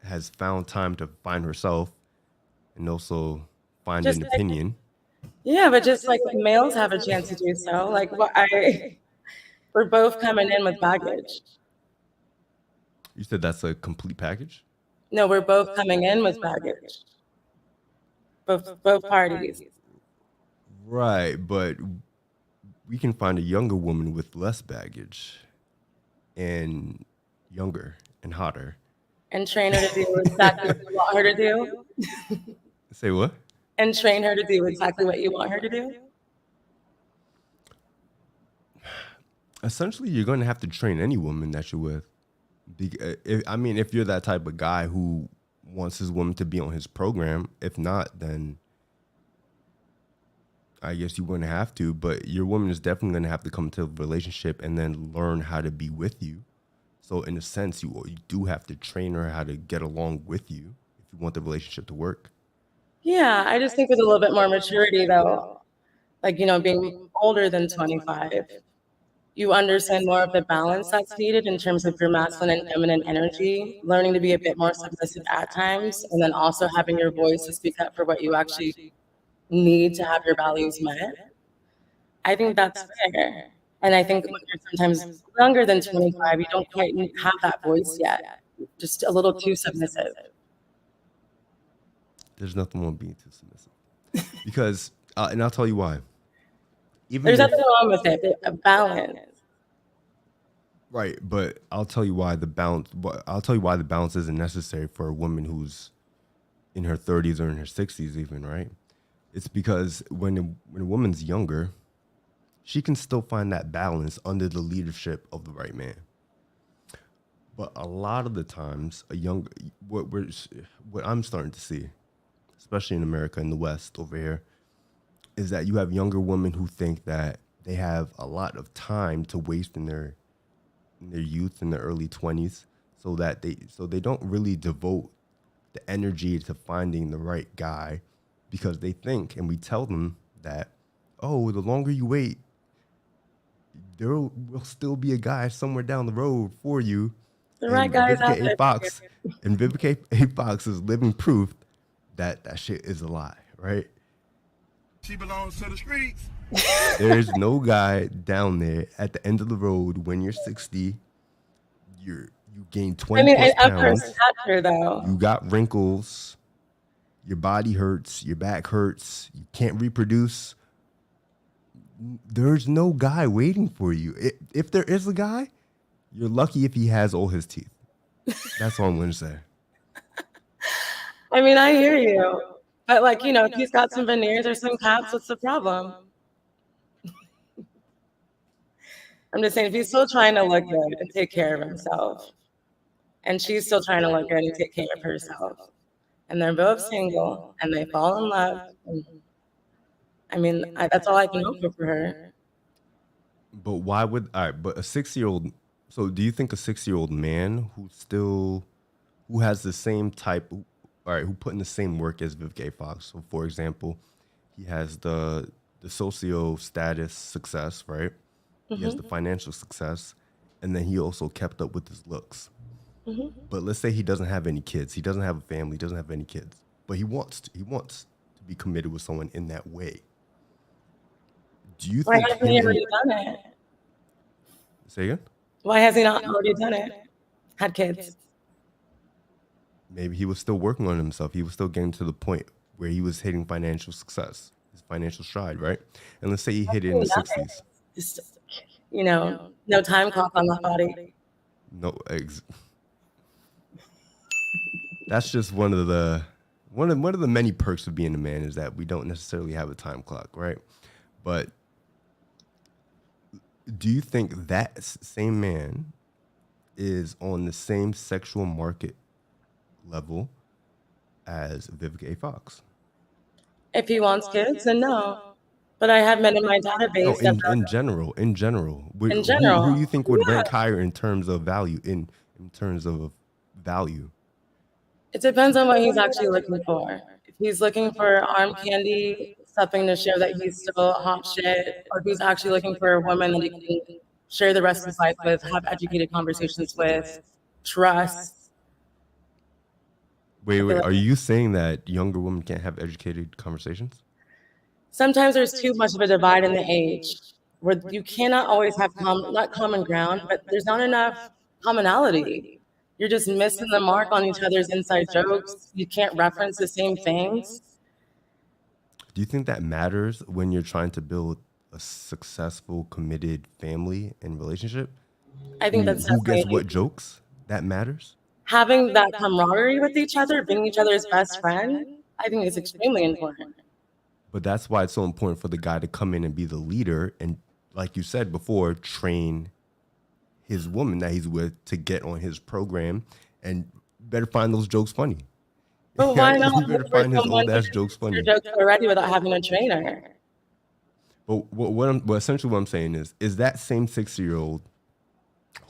A: has found time to find herself and also find an opinion.
F: Yeah, but just like males have a chance to do so. Like we're both coming in with baggage.
A: You said that's a complete package?
F: No, we're both coming in with baggage. Both parties.
A: Right, but we can find a younger woman with less baggage and younger and hotter.
F: And train her to do exactly what you want her to do.
A: Say what?
F: And train her to do exactly what you want her to do.
A: Essentially, you're going to have to train any woman that you're with. If you're that type of guy who wants his woman to be on his program, if not, then I guess you're going to have to. But your woman is definitely going to have to come to a relationship and then learn how to be with you. So in a sense, you do have to train her how to get along with you. you want the relationship to work.
F: Yeah, I just think with a little bit more maturity, though, like, being older than 25, you understand more of the balance that's needed in terms of your masculine and feminine energy, learning to be a bit more submissive at times, and then also having your voice to speak up for what you actually need to have your values met. I think that's fair. And I think when you're sometimes younger than 25, you don't quite have that voice yet, just a little too submissive.
A: There's nothing wrong with being too submissive. Because, and I'll tell you why.
F: There's nothing wrong with it, but a balance.
A: Right, but I'll tell you why the balance. I'll tell you why the balance isn't necessary for a woman who's in her 30s or in her 60s, even. Right, it's because when a woman's younger, she can still find that balance under the leadership of the right man. But a lot of the times, what I'm starting to see, especially in America, in the West over here, is that you have younger women who think that they have a lot of time to waste in their youth, in their early 20s, so they don't really devote the energy to finding the right guy, because they think, and we tell them that, oh, the longer you wait, there will still be a guy somewhere down the road for you.
F: The right guy is out there.
A: And Vivica A. Fox is living proof that shit is a lie, right?
G: She belongs to the streets.
A: There's no guy down there at the end of the road when you're 60. You gain 20 plus pounds.
F: Stature, though.
A: You got wrinkles. Your body hurts. Your back hurts. You can't reproduce. There's no guy waiting for you. If there is a guy, you're lucky if he has all his teeth. That's all I'm going to say.
F: I mean, I hear you. But, like, if he's got some veneers or some caps, what's the problem? I'm just saying, if he's still trying to look good and take care of himself, and she's still trying to look good and take care of herself, and they're both single, and they fall in love, that's all I can hope for her.
A: But why would, all right, but a 6-year-old, so do you think a 6-year-old man who has the same type, all right, who put in the same work as Vivica A. Fox? So, for example, he has the socio status success, right? Mm-hmm. He has the financial success, and then he also kept up with his looks. Mm-hmm. But let's say he doesn't have any kids. He doesn't have a family. He doesn't have any kids. But he wants to be committed with someone in that way. Do you think? Why hasn't he already done it? Say again?
F: Why has he not already done it? Had kids.
A: Maybe he was still working on himself. He was still getting to the point where he was hitting financial success, his financial stride, right? And let's say he hit it in the 60s.
F: Just, no time clock on that body.
A: No, that's just one of the many perks of being a man, is that we don't necessarily have a time clock, right? But do you think that same man is on the same sexual market level as Vivica A. Fox?
F: If he wants kids, then no. But I have men in my database.
A: No, in general. Who do you think would rank higher in terms of value? In terms of value,
F: it depends on what he's actually looking for. If he's looking for arm candy, something to show that he's still hot shit, or if he's actually looking for a woman that he can share the rest of his life with, have educated conversations with, trust.
A: Wait, are you saying that younger women can't have educated conversations?
F: Sometimes there's too much of a divide in the age where you cannot always have not common ground, but there's not enough commonality. You're just missing the mark on each other's inside jokes. You can't reference the same things.
A: Do you think that matters when you're trying to build a successful, committed family and relationship?
F: I think that's
A: who gets what jokes? That matters?
F: Having that camaraderie with each other, being each other's best friend, I think is extremely important.
A: But that's why it's so important for the guy to come in and be the leader and, like you said before, train his woman that he's with to get on his program, and better find those jokes funny.
F: But why not?
A: He better find his old ass jokes funny.
F: Jokes already without having a trainer.
A: But essentially what I'm saying is that same 6-year-old,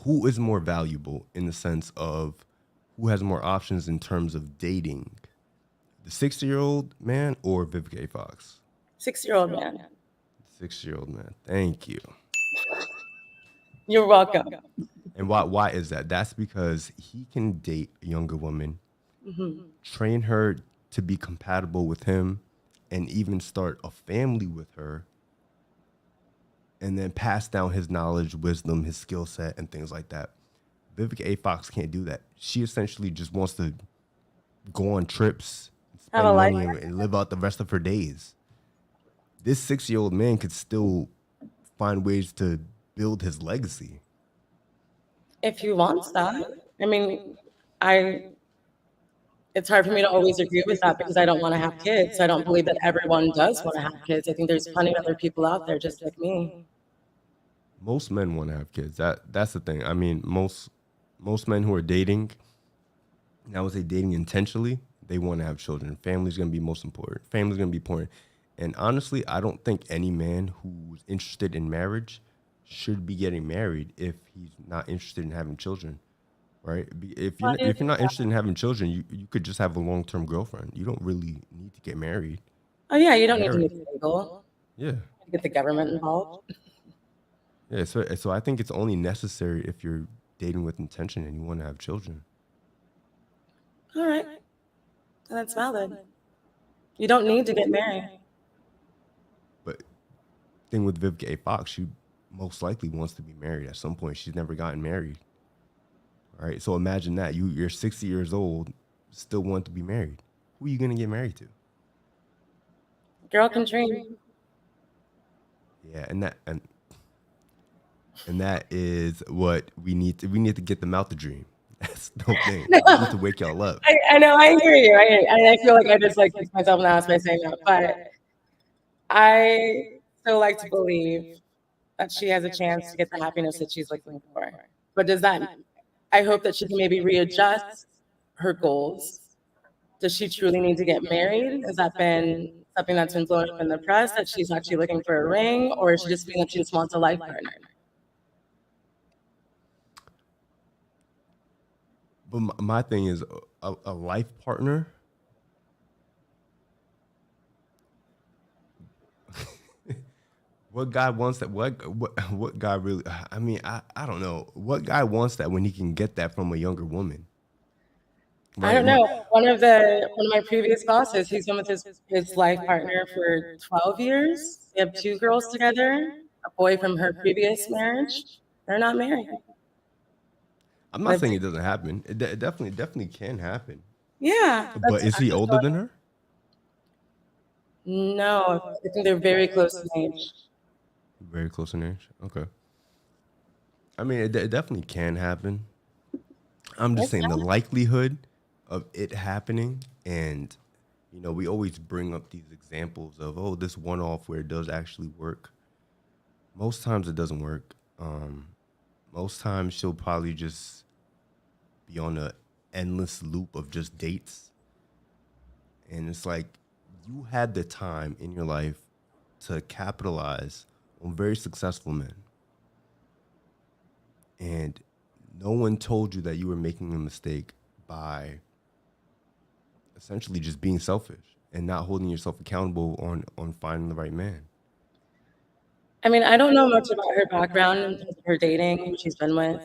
A: who is more valuable in the sense of who has more options in terms of dating The 60-year-old man or Vivica A. Fox?
F: 6-year-old man.
A: 6-year-old man. Thank you.
F: You're welcome.
A: And why is that? That's because he can date a younger woman, train her to be compatible with him, and even start a family with her, and then pass down his knowledge, wisdom, his skill set, and things like that. Vivica A. Fox can't do that. She essentially just wants to go on trips, spend money, and live out the rest of her days. This 6-year-old man could still find ways to build his legacy.
F: If he wants that. I mean, it's hard for me to always agree with that because I don't want to have kids. I don't believe that everyone does want to have kids. I think there's plenty of other people out there just like me.
A: Most men want to have kids. That's the thing. I mean, most men who are dating, and I would say dating intentionally, they want to have children. Family's going to be most important. Family's going to be important. And honestly, I don't think any man who's interested in marriage should be getting married if he's not interested in having children, right? If you're not interested in having children, you could just have a long-term girlfriend. You don't really need to get married.
F: Oh yeah, you don't need to make it legal.
A: Yeah.
F: Get the government involved.
A: Yeah, so I think it's only necessary if you're dating with intention and you want to have children.
F: All right. That's valid. You don't need to get married.
A: But thing with Vivica A. Fox, she most likely wants to be married at some point. She's never gotten married. All right, so imagine that. You're 60 years old, still want to be married. Who are you going to get married to?
F: Girl can dream.
A: Yeah, and that is what we need to get them out the dream. That's the whole thing. We need to wake y'all up.
F: I know, I hear you. I feel like I just like kicked myself in the ass by saying that, but I still like to believe that she has a chance to get the happiness that she's looking for. But I hope that she can maybe readjust her goals. Does she truly need to get married? Has that been something that's been blown up in the press, that she's actually looking for a ring, or is she just feeling that she just wants a life partner?
A: But my thing is a life partner. What guy wants that? What guy really? I mean, I don't know. What guy wants that when he can get that from a younger woman?
F: Right? I don't know. One of my previous bosses, he's been with his life partner for 12 years. They have 2 girls together, a boy from her previous marriage. They're not married.
A: I'm not saying it doesn't happen. It definitely can happen.
F: Yeah.
A: But is he older than her?
F: No, I think they're very close in age.
A: Very close in age? Okay. I mean, it definitely can happen. I'm just saying the likelihood of it happening, and, you know, we always bring up these examples of, oh, this one-off where it does actually work. Most times it doesn't work. Most times she'll probably just be on an endless loop of just dates. And it's like, you had the time in your life to capitalize on very successful men. And no one told you that you were making a mistake by essentially just being selfish and not holding yourself accountable on finding the right man.
F: I mean, I don't know much about her background in terms of her dating, who she's been with.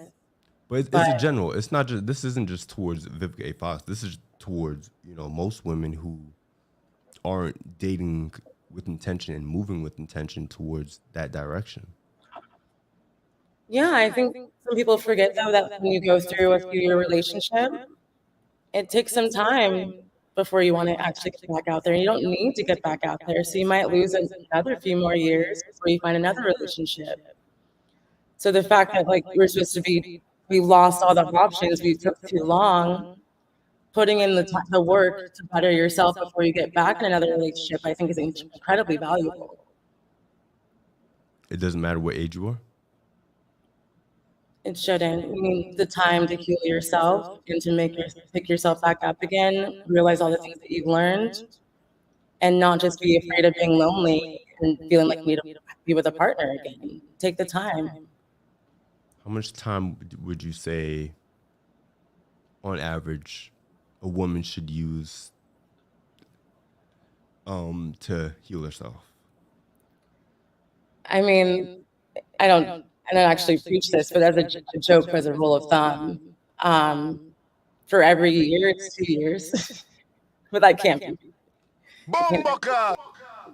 A: But it's a general. It's not just. This isn't just towards Vivica A. Fox. This is towards, you know, most women who aren't dating with intention and moving with intention towards that direction.
F: Yeah, I think some people forget though that when you go through a few-year relationship, it takes some time before you want to actually get back out there. You don't need to get back out there. So you might lose another few more years before you find another relationship. So the fact that like we're supposed to be, we lost all the options, we took too long, putting in the work to better yourself before you get back in another relationship, I think is incredibly valuable.
A: It doesn't matter what age you are?
F: It shouldn't. You need the time to heal yourself and to pick yourself back up again, realize all the things that you've learned, and not just be afraid of being lonely and feeling like you need to be with a partner again. Take the time.
A: How much time would you say, on average, a woman should use to heal herself?
F: I mean, I don't actually preach this, but as a joke, as a rule of thumb, for every year, it's 2 years. But that can't be.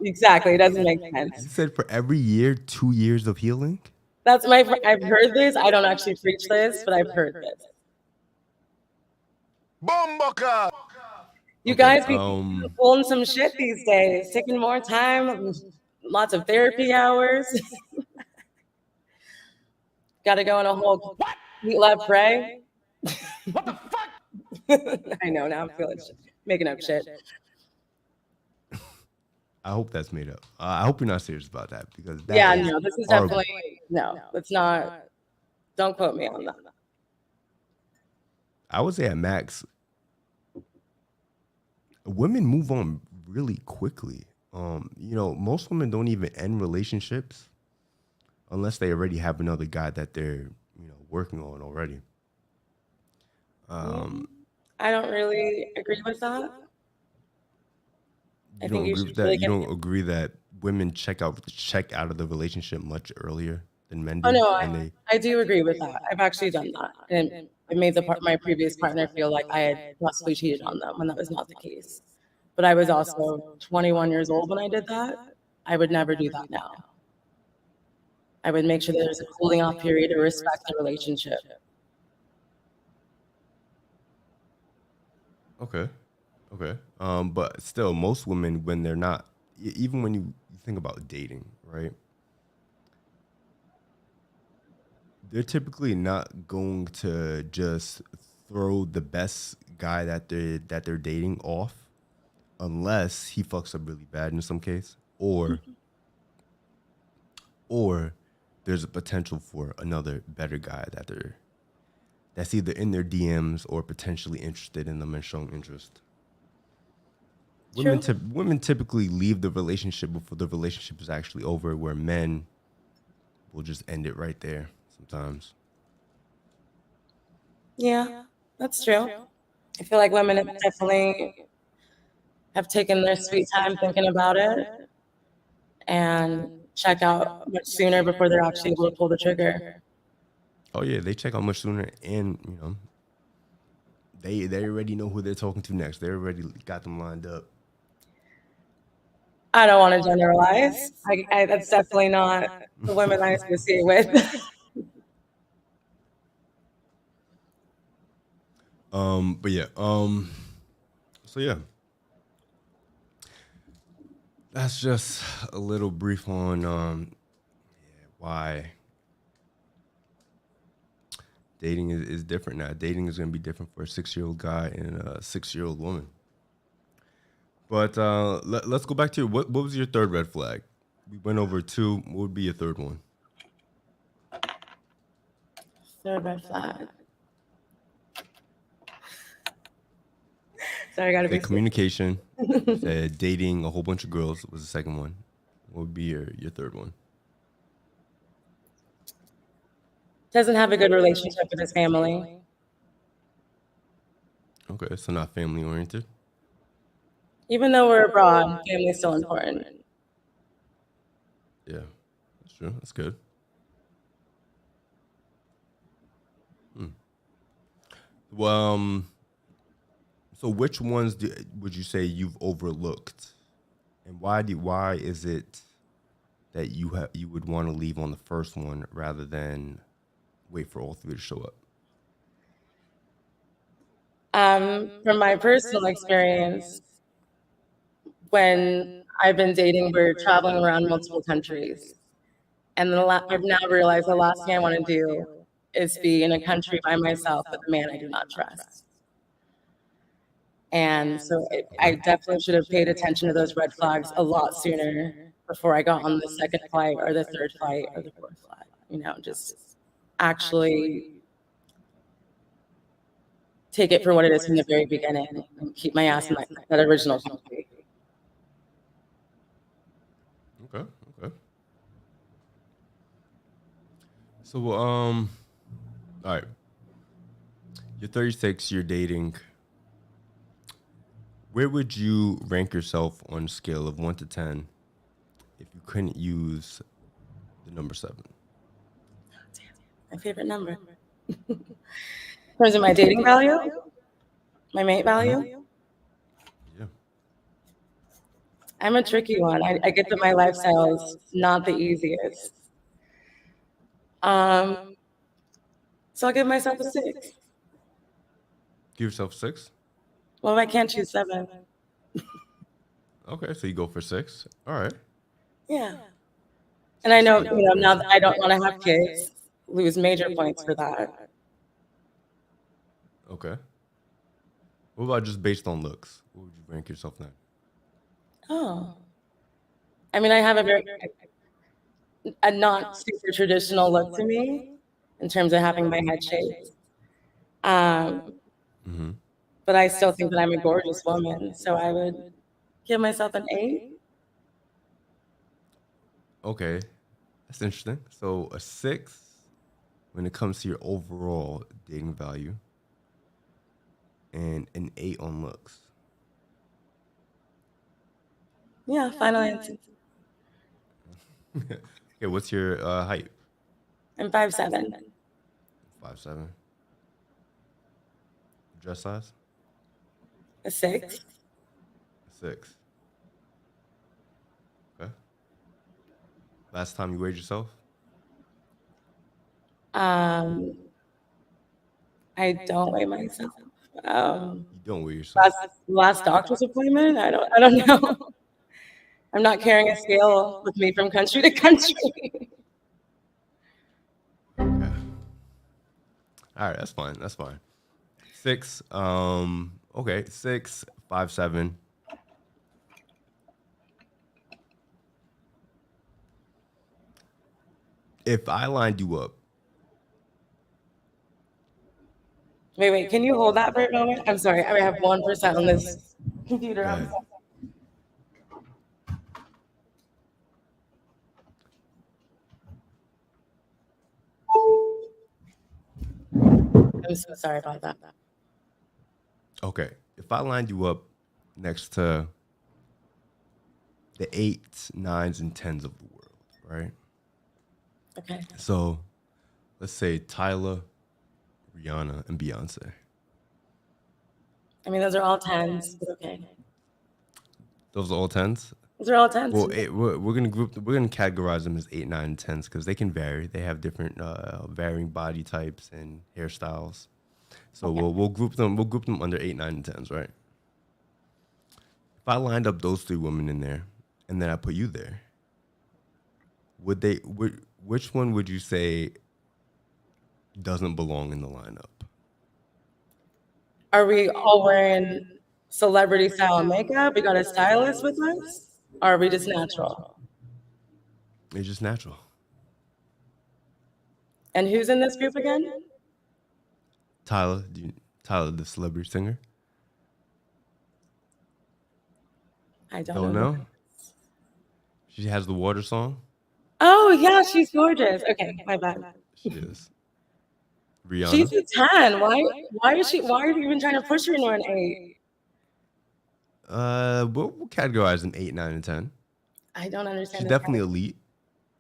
F: Exactly. It doesn't make sense.
A: You said for every year, 2 years of healing?
F: That's I've heard this. I don't actually preach this, but I've heard this. You guys be pulling some shit these days, taking more time, lots of therapy hours. Got to go on a whole eat, love, pray. What the fuck? I know now. I'm feeling making up shit.
A: I hope that's made up. I hope you're not serious about that because that
F: no, this is horrible. Definitely no. It's not. Don't quote me on that.
A: I would say at max, women move on really quickly. Most women don't even end relationships unless they already have another guy that they're working on already.
F: I don't really agree with that.
A: You don't agree with that? You don't agree that women check out of the relationship much earlier than men do?
F: Oh no, I do agree with that. I've actually done that, and it made my previous partner feel like I had possibly cheated on them when that was not the case. But I was also 21 years old when I did that. I would never do that now. I would make sure there's a cooling off period to respect the relationship.
A: Okay. But still, most women, when they're not, even when you think about dating, right? They're typically not going to just throw the best guy that they're dating off, unless he fucks up really bad in some case, or there's a potential for another better guy that's either in their DMs or potentially interested in them and showing interest. Women typically leave the relationship before the relationship is actually over, where men will just end it right there sometimes.
F: Yeah, that's true. I feel like women definitely have taken their sweet time thinking about it and check out much sooner before they're actually able to pull the trigger.
A: Oh yeah, they check out much sooner, and they already know who they're talking to next. They already got them lined up.
F: I don't want to generalize. That's definitely not the women I associate with.
A: But yeah, so yeah, that's just a little brief on why dating is different now. Dating is going to be different for a 6-year-old guy and a 6-year-old woman. But let's go back to what was your third red flag? We went over 2. What would be your third one?
F: Third red flag. Sorry, I gotta be
A: communication. Said dating a whole bunch of girls was the second one. What would be your third one?
F: Doesn't have a good relationship with his family.
A: Okay, so not family oriented.
F: Even though we're abroad, family is still important.
A: Yeah, that's true. That's good. Well, so which ones would you say you've overlooked, and why is it that you would want to leave on the first one rather than wait for all 3 to show up?
F: From my personal experience, when I've been dating, we're traveling around multiple countries. And I've now realized the last thing I want to do is be in a country by myself with a man I do not trust. And so I definitely should have paid attention to those red flags a lot sooner before I got on the second flight or the third flight or the fourth flight. Just actually take it for what it is from the very beginning and keep my ass in that original country.
A: Okay. So, all right. You're 36, you're dating. Where would you rank yourself on a scale of 1 to 10 if you couldn't use the number 7?
F: My favorite number. In terms of my dating value, my mate value.
A: Yeah.
F: I'm a tricky one. I get that my lifestyle is not the easiest. So I'll give myself a 6.
A: Give yourself 6?
F: Well, I can't choose 7.
A: Okay, so you go for 6. All right.
F: Yeah. And I know, now that I don't want to have kids, lose major points for that.
A: Okay. What about just based on looks? What would you rank yourself now?
F: Oh. I mean, I have a not super traditional look to me in terms of having my head shaped. But I still think that I'm a gorgeous woman, so I would give myself an 8.
A: Okay, that's interesting. So a 6 when it comes to your overall dating value, and an 8 on looks.
F: Yeah, final answer.
A: Okay, what's your height?
F: I'm 5'7".
A: 5'7". Dress size?
F: A 6.
A: 6. Okay. Last time you weighed yourself?
F: I don't weigh myself.
A: You don't weigh yourself.
F: Last doctor's appointment? I don't know. I'm not carrying a scale with me from country to country.
A: Okay. All right, that's fine. That's fine. 6. Okay, 6, 5'7". If I lined you up.
F: Wait, can you hold that for a moment? I'm sorry, I have 1% on this computer. I'm so sorry about that.
A: Okay, if I lined you up next to the 8s, 9s, and 10s of the world, right?
F: Okay.
A: So let's say Tyler, Rihanna, and Beyonce.
F: I mean, those are all 10s, but okay.
A: Those are all 10s?
F: Those are all 10s.
A: Well, we're gonna categorize them as 8, 9, and 10s because they can vary. They have different varying body types and hairstyles. So okay. we'll group them under 8, 9, and 10s, right? If I lined up those 3 women in there and then I put you there, which one would you say doesn't belong in the lineup?
F: Are we all wearing celebrity style makeup? We got a stylist with us? Or are we just natural?
A: It's just natural.
F: And who's in this group again?
A: Tyler, the celebrity singer.
F: I don't know.
A: She has the water song.
F: Oh yeah, she's gorgeous. Okay, my bad.
A: She is. Rihanna.
F: She's a 10. Why are you even trying to push her into an 8?
A: We'll categorize them 8, 9, and 10.
F: I don't understand.
A: She's definitely elite.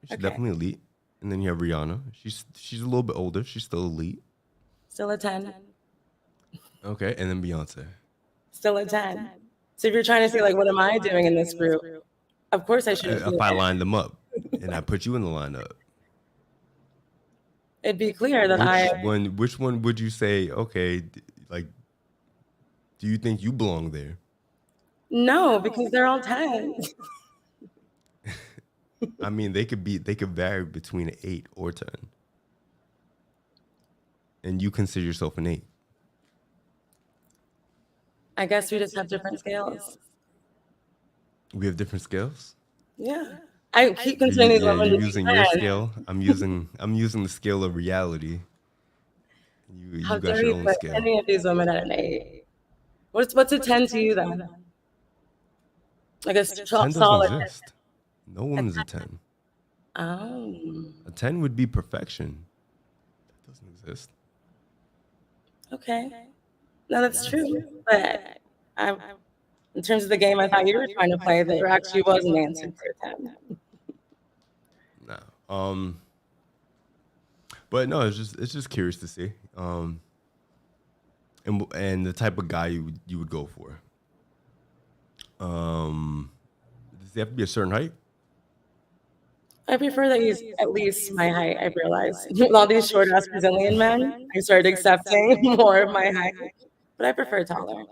A: She's definitely elite. And then you have Rihanna. She's a little bit older. She's still elite.
F: Still a 10.
A: Okay, and then Beyonce.
F: Still a 10. So if you're trying to say, like, what am I doing in this group? Of course I should.
A: If I lined them up and I put you in the lineup,
F: it'd be clear that
A: which one would you say, okay, like, do you think you belong there?
F: No, because they're all 10s.
A: I mean, they could vary between an 8 or 10. And you consider yourself an 8.
F: I guess we just have different scales.
A: We have different scales?
F: Yeah. I keep considering these women.
A: You're using your scale. I'm using the scale of reality. You
F: How
A: got
F: dare
A: your
F: you
A: own
F: put
A: scale.
F: any of these women at an 8? What's a 10 to you then? Like a
A: 10
F: solid
A: doesn't exist. No woman's a 10.
F: Oh.
A: A 10 would be perfection. That doesn't exist.
F: Okay. No, that's true. But In terms of the game I thought you were trying to play, there actually was an answer to it.
A: No. But no, it's just curious to see. And the type of guy you would go for. Does he have to be a certain height?
F: I prefer that he's at least my height, I've realized. With all these short-ass Brazilian men, I started accepting more of my height, but I prefer taller.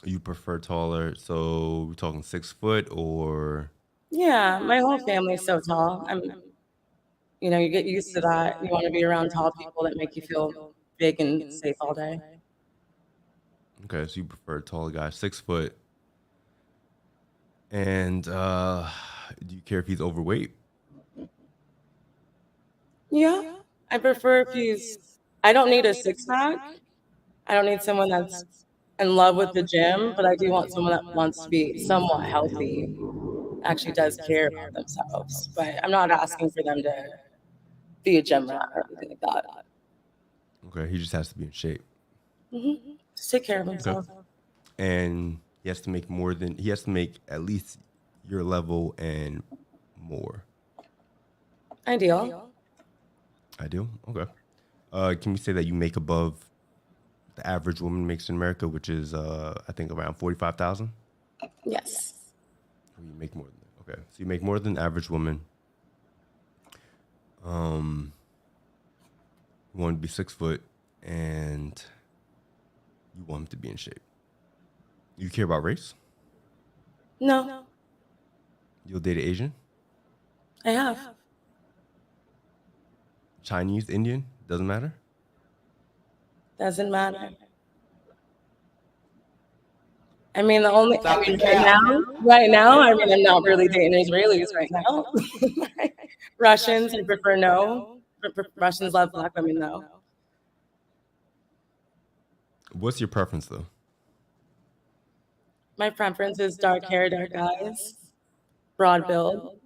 A: You prefer taller, so we're talking 6 foot or?
F: Yeah, my whole family's so tall. You get used to that. You want to be around tall people that make you feel big and safe all day.
A: Okay, so you prefer a tall guy, 6 foot. And do you care if he's overweight?
F: Yeah, I prefer if I don't need a six-pack. I don't need someone that's in love with the gym, but I do want someone that wants to be somewhat healthy, actually does care about themselves. But I'm not asking for them to be a gym rat or anything like that.
A: Okay, he just has to be in shape.
F: Mm-hmm. Just take care of himself.
A: Okay. And he has to make at least your level and more.
F: Ideal.
A: Okay. Can we say that you make above the average woman makes in America, which is I think around 45,000?
F: Yes.
A: Or you make more than that. Okay, so you make more than the average woman. You want to be 6 foot, and you want him to be in shape. You care about race?
F: No.
A: You'll date an Asian?
F: I have.
A: Chinese, Indian? Doesn't matter?
F: Doesn't matter. I mean, right now, I mean, I'm not really dating Israelis right now. Russians, I prefer no. Russians love Black women, though.
A: What's your preference, though?
F: My preference is dark hair, dark eyes, broad build.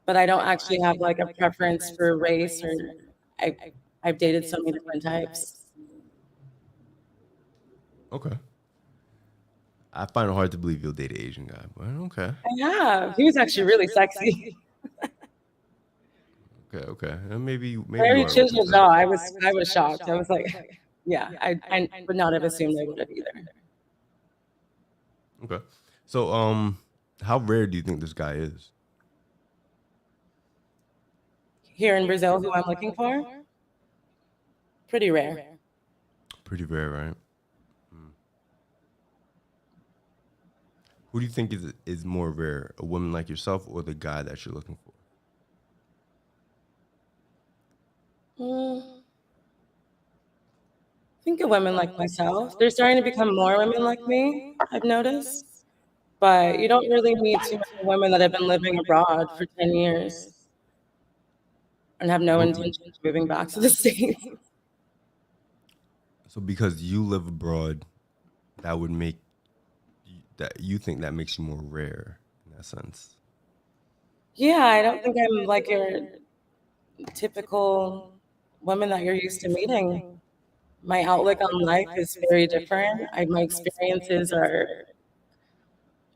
F: But I don't actually have like a preference for race, or I've dated so many different types.
A: Okay. I find it hard to believe you'll date an Asian guy, but okay.
F: I have. He was actually really sexy.
A: Okay. Maybe
F: Very chiseled jaw. I was shocked. I was like, yeah, I would not have assumed I would have either.
A: Okay. So, how rare do you think this guy is?
F: Here in Brazil, who I'm looking for? Pretty rare.
A: Pretty rare, right? Who do you think is more rare, a woman like yourself or the guy that you're looking for?
F: I think of women like myself. There's starting to become more women like me, I've noticed. But you don't really meet too many women that have been living abroad for 10 years and have no intention of moving back to the States.
A: So because you live abroad, that would make that you think that makes you more rare in that sense.
F: Yeah, I don't think I'm like your typical woman that you're used to meeting. My outlook on life is very different. My experiences are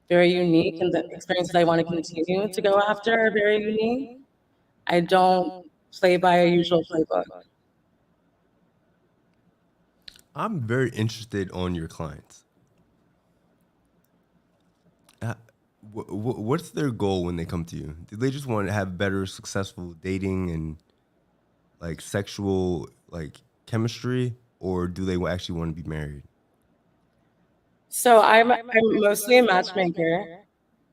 F: very unique, and the experiences I want to continue to go after are very unique. I don't play by a usual playbook.
A: I'm very interested on your clients. What's their goal when they come to you? Do they just want to have better, successful dating and like sexual like chemistry, or do they actually want to be married?
F: So I'm mostly a matchmaker,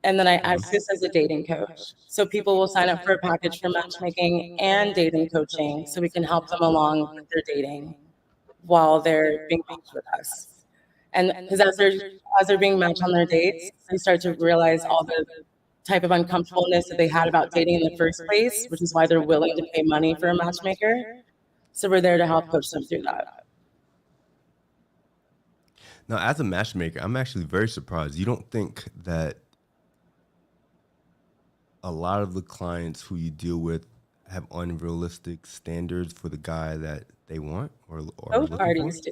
F: and then I act this as a dating coach. So people will sign up for a package for matchmaking and dating coaching, so we can help them along with their dating while they're being matched with us. And because as they're being matched on their dates, they start to realize all the type of uncomfortableness that they had about dating in the first place, which is why they're willing to pay money for a matchmaker. So we're there to help coach them through that.
A: Now, as a matchmaker, I'm actually very surprised. You don't think that a lot of the clients who you deal with have unrealistic standards for the guy that they want or
F: both parties do.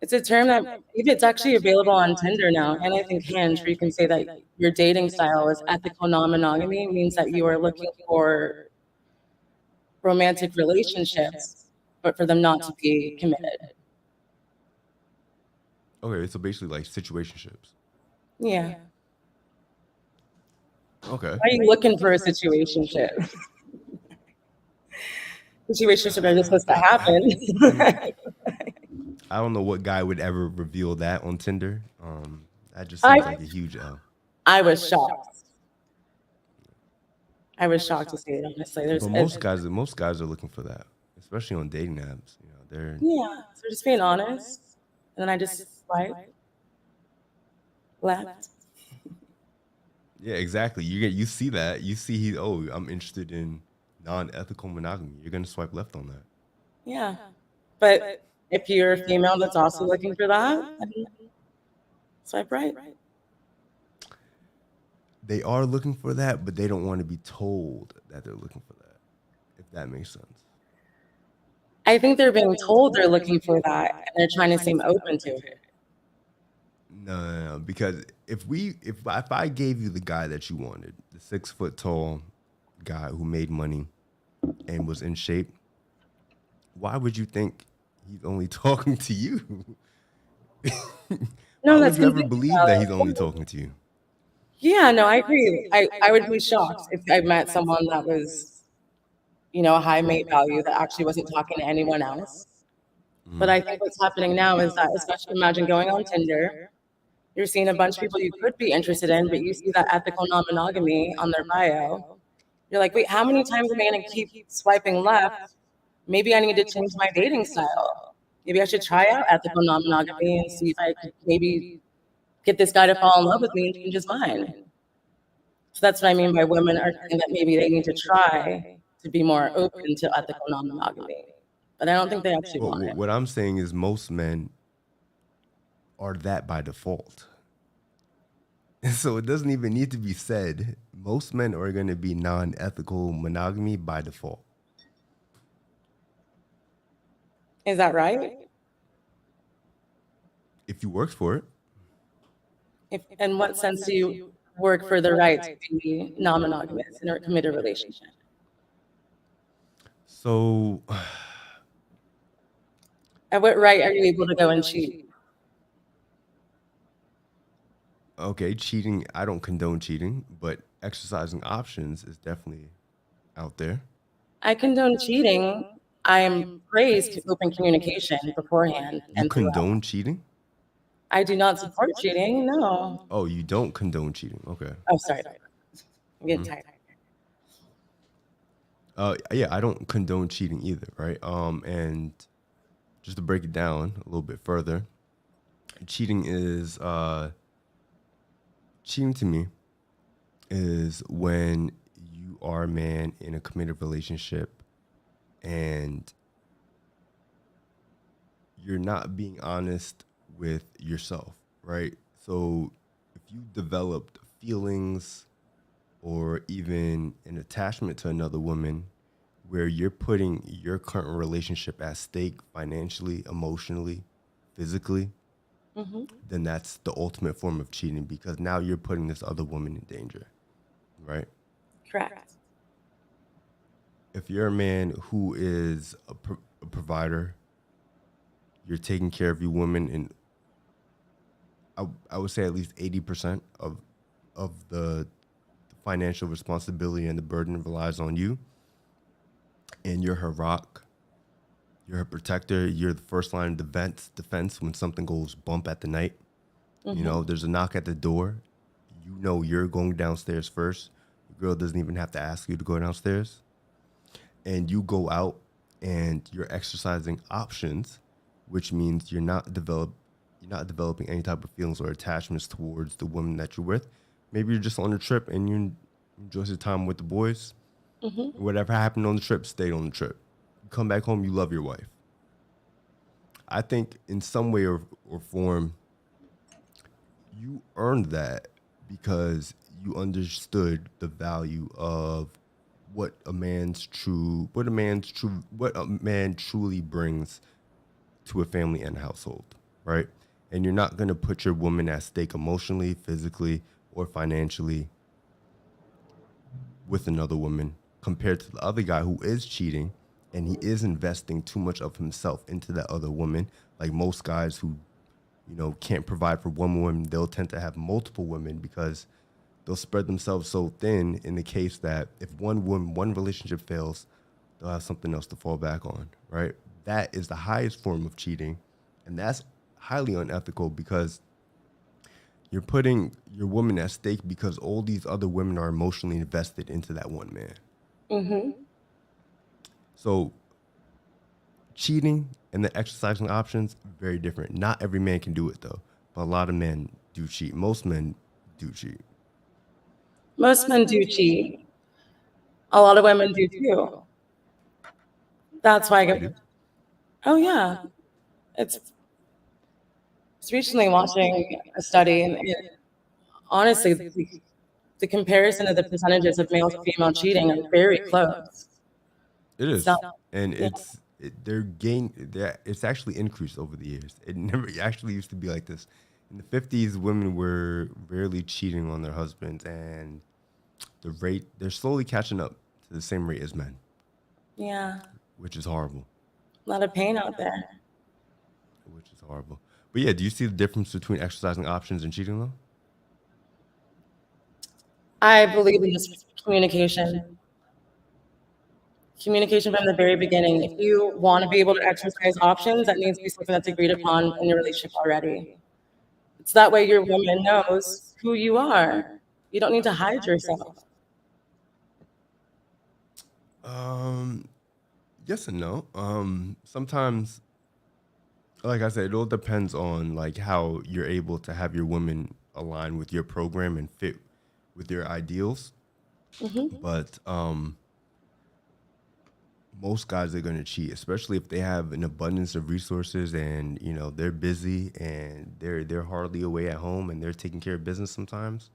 F: It's a term that it's actually available on Tinder now, and I think Hinge, where you can say that your dating style is ethical non-monogamy, means that you are looking for romantic relationships, but for them not to be committed.
A: Okay, so basically like situationships.
F: Yeah.
A: Okay.
F: Why are you looking for a situationship? Situationships are just supposed to happen.
A: I don't know what guy would ever reveal that on Tinder. That just seems like a huge L.
F: I was shocked. I was shocked to see it, honestly.
A: But most guys are looking for that, especially on dating apps. You know, they're
F: so just being honest. And then I just left.
A: Yeah, exactly. You see that. You see I'm interested in non-ethical monogamy. You're gonna swipe left on that.
F: Yeah. But if you're a female that's also looking for that, swipe right.
A: They are looking for that, but they don't want to be told that they're looking for that, if that makes sense.
F: I think they're being told they're looking for that, and they're trying to seem open to it.
A: No, because if I gave you the guy that you wanted, the 6 foot tall guy who made money and was in shape, why would you think he's only talking to you?
F: No,
A: I would never believe that he's only talking to you.
F: Yeah, no, I agree. I would be shocked if I met someone that was, a high mate value that actually wasn't talking to anyone else. But I think what's happening now is that, especially imagine going on Tinder, you're seeing a bunch of people you could be interested in, but you see that ethical non-monogamy on their bio. You're like, wait, how many times am I going to keep swiping left? Maybe I need to change my dating style. Maybe I should try out ethical non-monogamy and see if I could maybe get this guy to fall in love with me and change his mind. So that's what I mean by women are saying that maybe they need to try to be more open to ethical non-monogamy. But I don't think they actually want it.
A: What I'm saying is most men are that by default. So it doesn't even need to be said. Most men are going to be non-ethical monogamy by default.
F: Is that right?
A: If you work for it.
F: In what sense do you work for the right to be non-monogamous in a committed relationship?
A: So,
F: at what right are you able to go and cheat?
A: Okay, cheating, I don't condone cheating, but exercising options is definitely out there.
F: I condone cheating. I am praised open communication beforehand.
A: You condone cheating?
F: I do not support cheating, no.
A: Oh, you don't condone cheating. Okay.
F: Oh, sorry. I'm getting tired.
A: Yeah, I don't condone cheating either, right? And just to break it down a little bit further, cheating to me is when you are a man in a committed relationship and you're not being honest with yourself, right? So if you developed feelings or even an attachment to another woman where you're putting your current relationship at stake financially, emotionally, physically, then that's the ultimate form of cheating because now you're putting this other woman in danger, right?
F: Correct.
A: If you're a man who is a provider, you're taking care of your woman, and I would say at least 80% of the financial responsibility and the burden relies on you, and you're her rock, you're her protector, you're the first line of defense when something goes bump at the night. You know, there's a knock at the door. You know you're going downstairs first. The girl doesn't even have to ask you to go downstairs. And you go out and you're exercising options, which means you're not developing any type of feelings or attachments towards the woman that you're with. Maybe you're just on a trip and you enjoy your time with the boys. Whatever happened on the trip stayed on the trip. You come back home, you love your wife. I think in some way or form, you earned that because you understood the value of what a man truly brings to a family and a household, right? And you're not going to put your woman at stake emotionally, physically, or financially with another woman compared to the other guy who is cheating and he is investing too much of himself into that other woman. Like most guys who, can't provide for one woman, they'll tend to have multiple women because they'll spread themselves so thin in the case that if one relationship fails, they'll have something else to fall back on, right? That is the highest form of cheating, and that's highly unethical because you're putting your woman at stake because all these other women are emotionally invested into that one man.
F: Mm-hmm.
A: So cheating and the exercising options, very different. Not every man can do it though, but a lot of men do cheat. Most men do cheat.
F: Most men do cheat. A lot of women do too. That's why I go, oh yeah. It's recently watching a study, and honestly, the comparison of the percentages of male to female cheating are very close.
A: It
F: It's
A: is,
F: not,
A: and
F: yeah.
A: it's actually increased over the years. It never actually used to be like this. In the 50s, women were rarely cheating on their husbands, and they're slowly catching up to the same rate as men.
F: Yeah.
A: Which is horrible.
F: A lot of pain out there.
A: Which is horrible. But yeah, do you see the difference between exercising options and cheating though?
F: I believe in just communication. Communication from the very beginning. If you want to be able to exercise options, that needs to be something that's agreed upon in your relationship already. It's that way your woman knows who you are. You don't need to hide yourself.
A: Yes and no. Sometimes, like I said, it all depends on like how you're able to have your woman align with your program and fit with your ideals.
F: Mm-hmm.
A: But most guys are going to cheat, especially if they have an abundance of resources and they're busy and they're hardly away at home and they're taking care of business sometimes.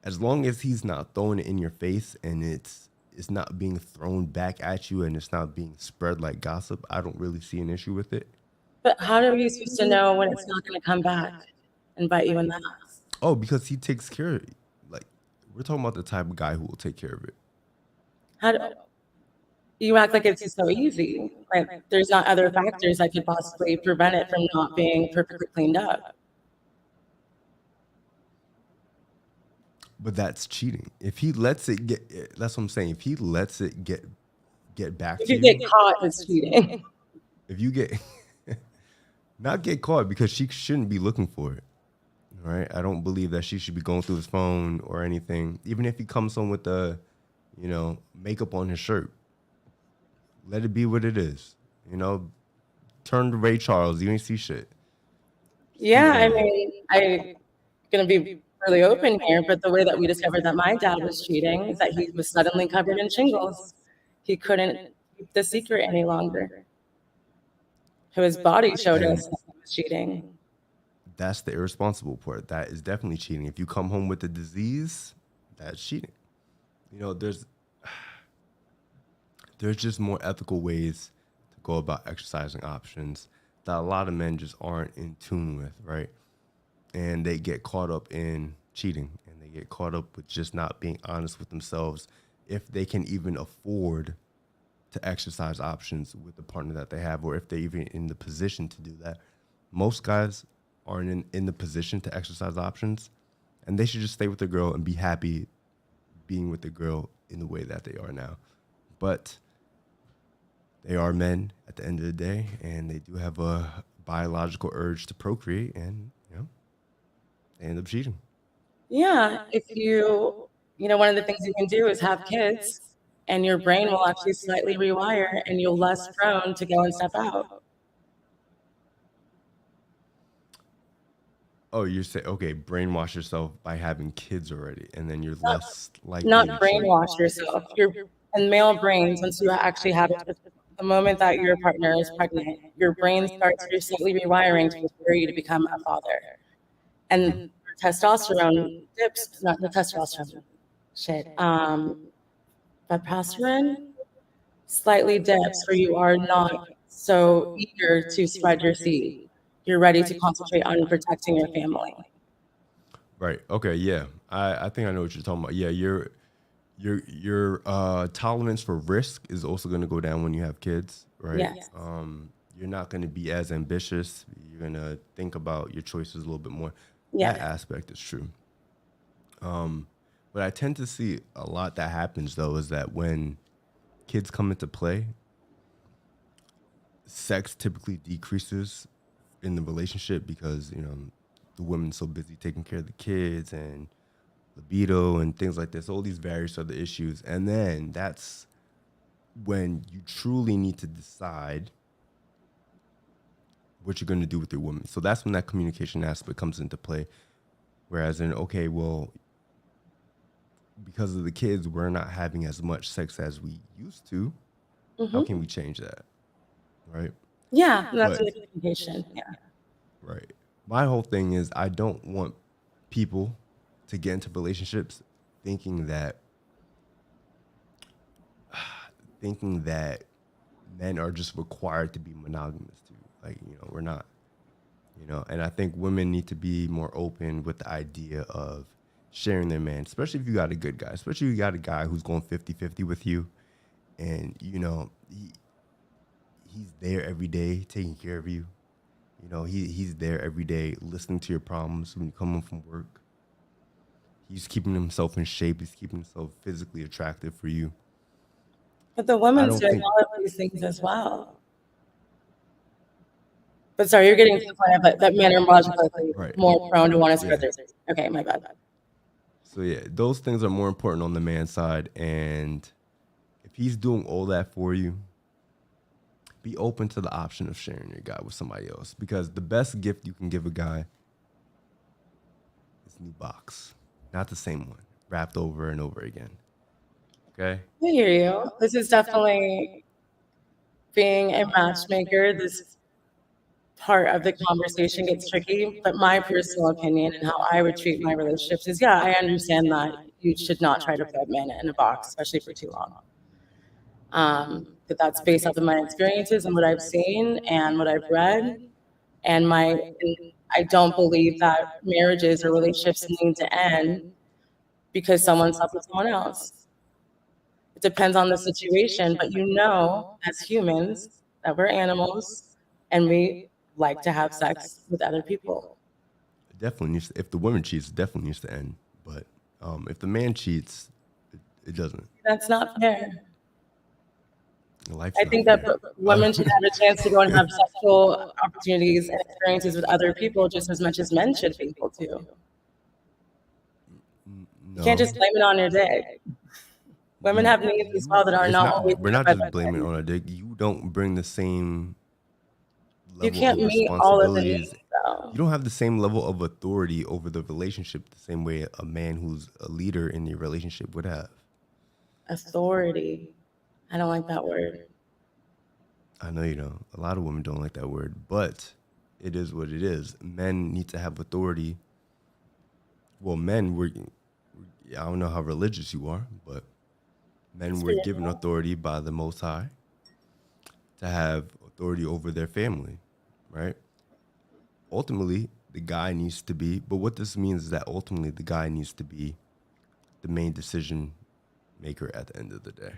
A: As long as he's not throwing it in your face and it's not being thrown back at you and it's not being spread like gossip, I don't really see an issue with it.
F: But how are you supposed to know when it's not going to come back and bite you in the ass?
A: Oh, because he takes care of it. Like, we're talking about the type of guy who will take care of it.
F: How do you act like it's just so easy? Like there's not other factors that could possibly prevent it from not being perfectly cleaned up.
A: But that's cheating. If he lets it get, that's what I'm saying. If he lets it get back
F: If
A: to
F: you
A: you,
F: get caught, it's cheating.
A: if you get not get caught, because she shouldn't be looking for it. Right? I don't believe that she should be going through his phone or anything. Even if he comes home with the, makeup on his shirt, let it be what it is. Turn to Ray Charles. You ain't see shit.
F: Yeah, I mean, I'm gonna be really open here, but the way that we discovered that my dad was cheating is that he was suddenly covered in shingles. He couldn't keep the secret any longer. His body showed us that he was cheating.
A: That's the irresponsible part. That is definitely cheating. If you come home with a disease, that's cheating. There's just more ethical ways to go about exercising options that a lot of men just aren't in tune with, right? And they get caught up in cheating and they get caught up with just not being honest with themselves if they can even afford to exercise options with the partner that they have, or if they're even in the position to do that. Most guys aren't in the position to exercise options, and they should just stay with the girl and be happy being with the girl in the way that they are now. But they are men at the end of the day, and they do have a biological urge to procreate, and they end up cheating.
F: Yeah, if one of the things you can do is have kids, and your brain will actually slightly rewire, and you're less prone to go and step out.
A: Oh, you're saying, okay, brainwash yourself by having kids already, and then you're less likely.
F: Not
A: to cheat.
F: brainwash yourself. In male brains, once you actually have it, the moment that your partner is pregnant, your brain starts slightly rewiring to prepare you to become a father. And testosterone dips, not the testosterone, testosterone slightly dips where you are not so eager to spread your seed. you're ready to concentrate on protecting your family.
A: Right. Okay. Yeah. I think I know what you're talking about. Yeah. Your tolerance for risk is also going to go down when you have kids, right?
F: Yes.
A: You're not going to be as ambitious. You're going to think about your choices a little bit more.
F: Yeah.
A: That aspect is true. But I tend to see a lot that happens though is that when kids come into play, sex typically decreases in the relationship because, the woman's so busy taking care of the kids and libido and things like this, all these various other issues. And then that's when you truly need to decide what you're going to do with your woman. So that's when that communication aspect comes into play. Whereas okay, well, because of the kids, we're not having as much sex as we used to. How can we change that? Right?
F: Yeah, that's the communication. Yeah.
A: Right. My whole thing is I don't want people to get into relationships thinking that men are just required to be monogamous too. Like, we're not. And I think women need to be more open with the idea of sharing their man, especially if you got a good guy, especially if you got a guy who's going 50-50 with you and, he's there every day taking care of you. He's there every day listening to your problems when you come home from work. He's keeping himself in shape. He's keeping himself physically attractive for you.
F: But the woman's doing all of these things as well. But sorry, you're getting to the point of that men are logically more prone to want to spread their sex. Okay, my bad.
A: So yeah, those things are more important on the man's side. And if he's doing all that for you, be open to the option of sharing your guy with somebody else. Because the best gift you can give a guy is a new box. Not the same one, wrapped over and over again. Okay?
F: I hear you. This is definitely being a matchmaker. This part of the conversation gets tricky, but my personal opinion and how I would treat my relationships is, I understand that you should not try to put men in a box, especially for too long. But that's based off of my experiences and what I've seen and what I've read. And I don't believe that marriages or relationships need to end because someone slept with someone else. It depends on the situation, but as humans, that we're animals and we like to have sex with other people.
A: It definitely needs to, if the woman cheats, it definitely needs to end. But if the man cheats, it doesn't.
F: That's not fair.
A: Life's
F: I
A: not
F: think
A: fair.
F: that women should have a chance to go and have sexual opportunities and experiences with other people just as much as men should be able to.
A: No.
F: You can't just blame it on your dick. Women have needs as well that are not always.
A: We're not just blaming it on our dick. You don't bring the same level
F: you can't
A: of
F: meet all of the
A: responsibilities.
F: needs, though.
A: You don't have the same level of authority over the relationship the same way a man who's a leader in the relationship would have.
F: Authority. I don't like that word.
A: I know you don't. A lot of women don't like that word, but it is what it is. Men need to have authority. Well, men, I don't know how religious you are, but men were given authority by the Most High to have authority over their family, right? Ultimately, the guy needs to be, but what this means is that ultimately the guy needs to be the main decision maker at the end of the day.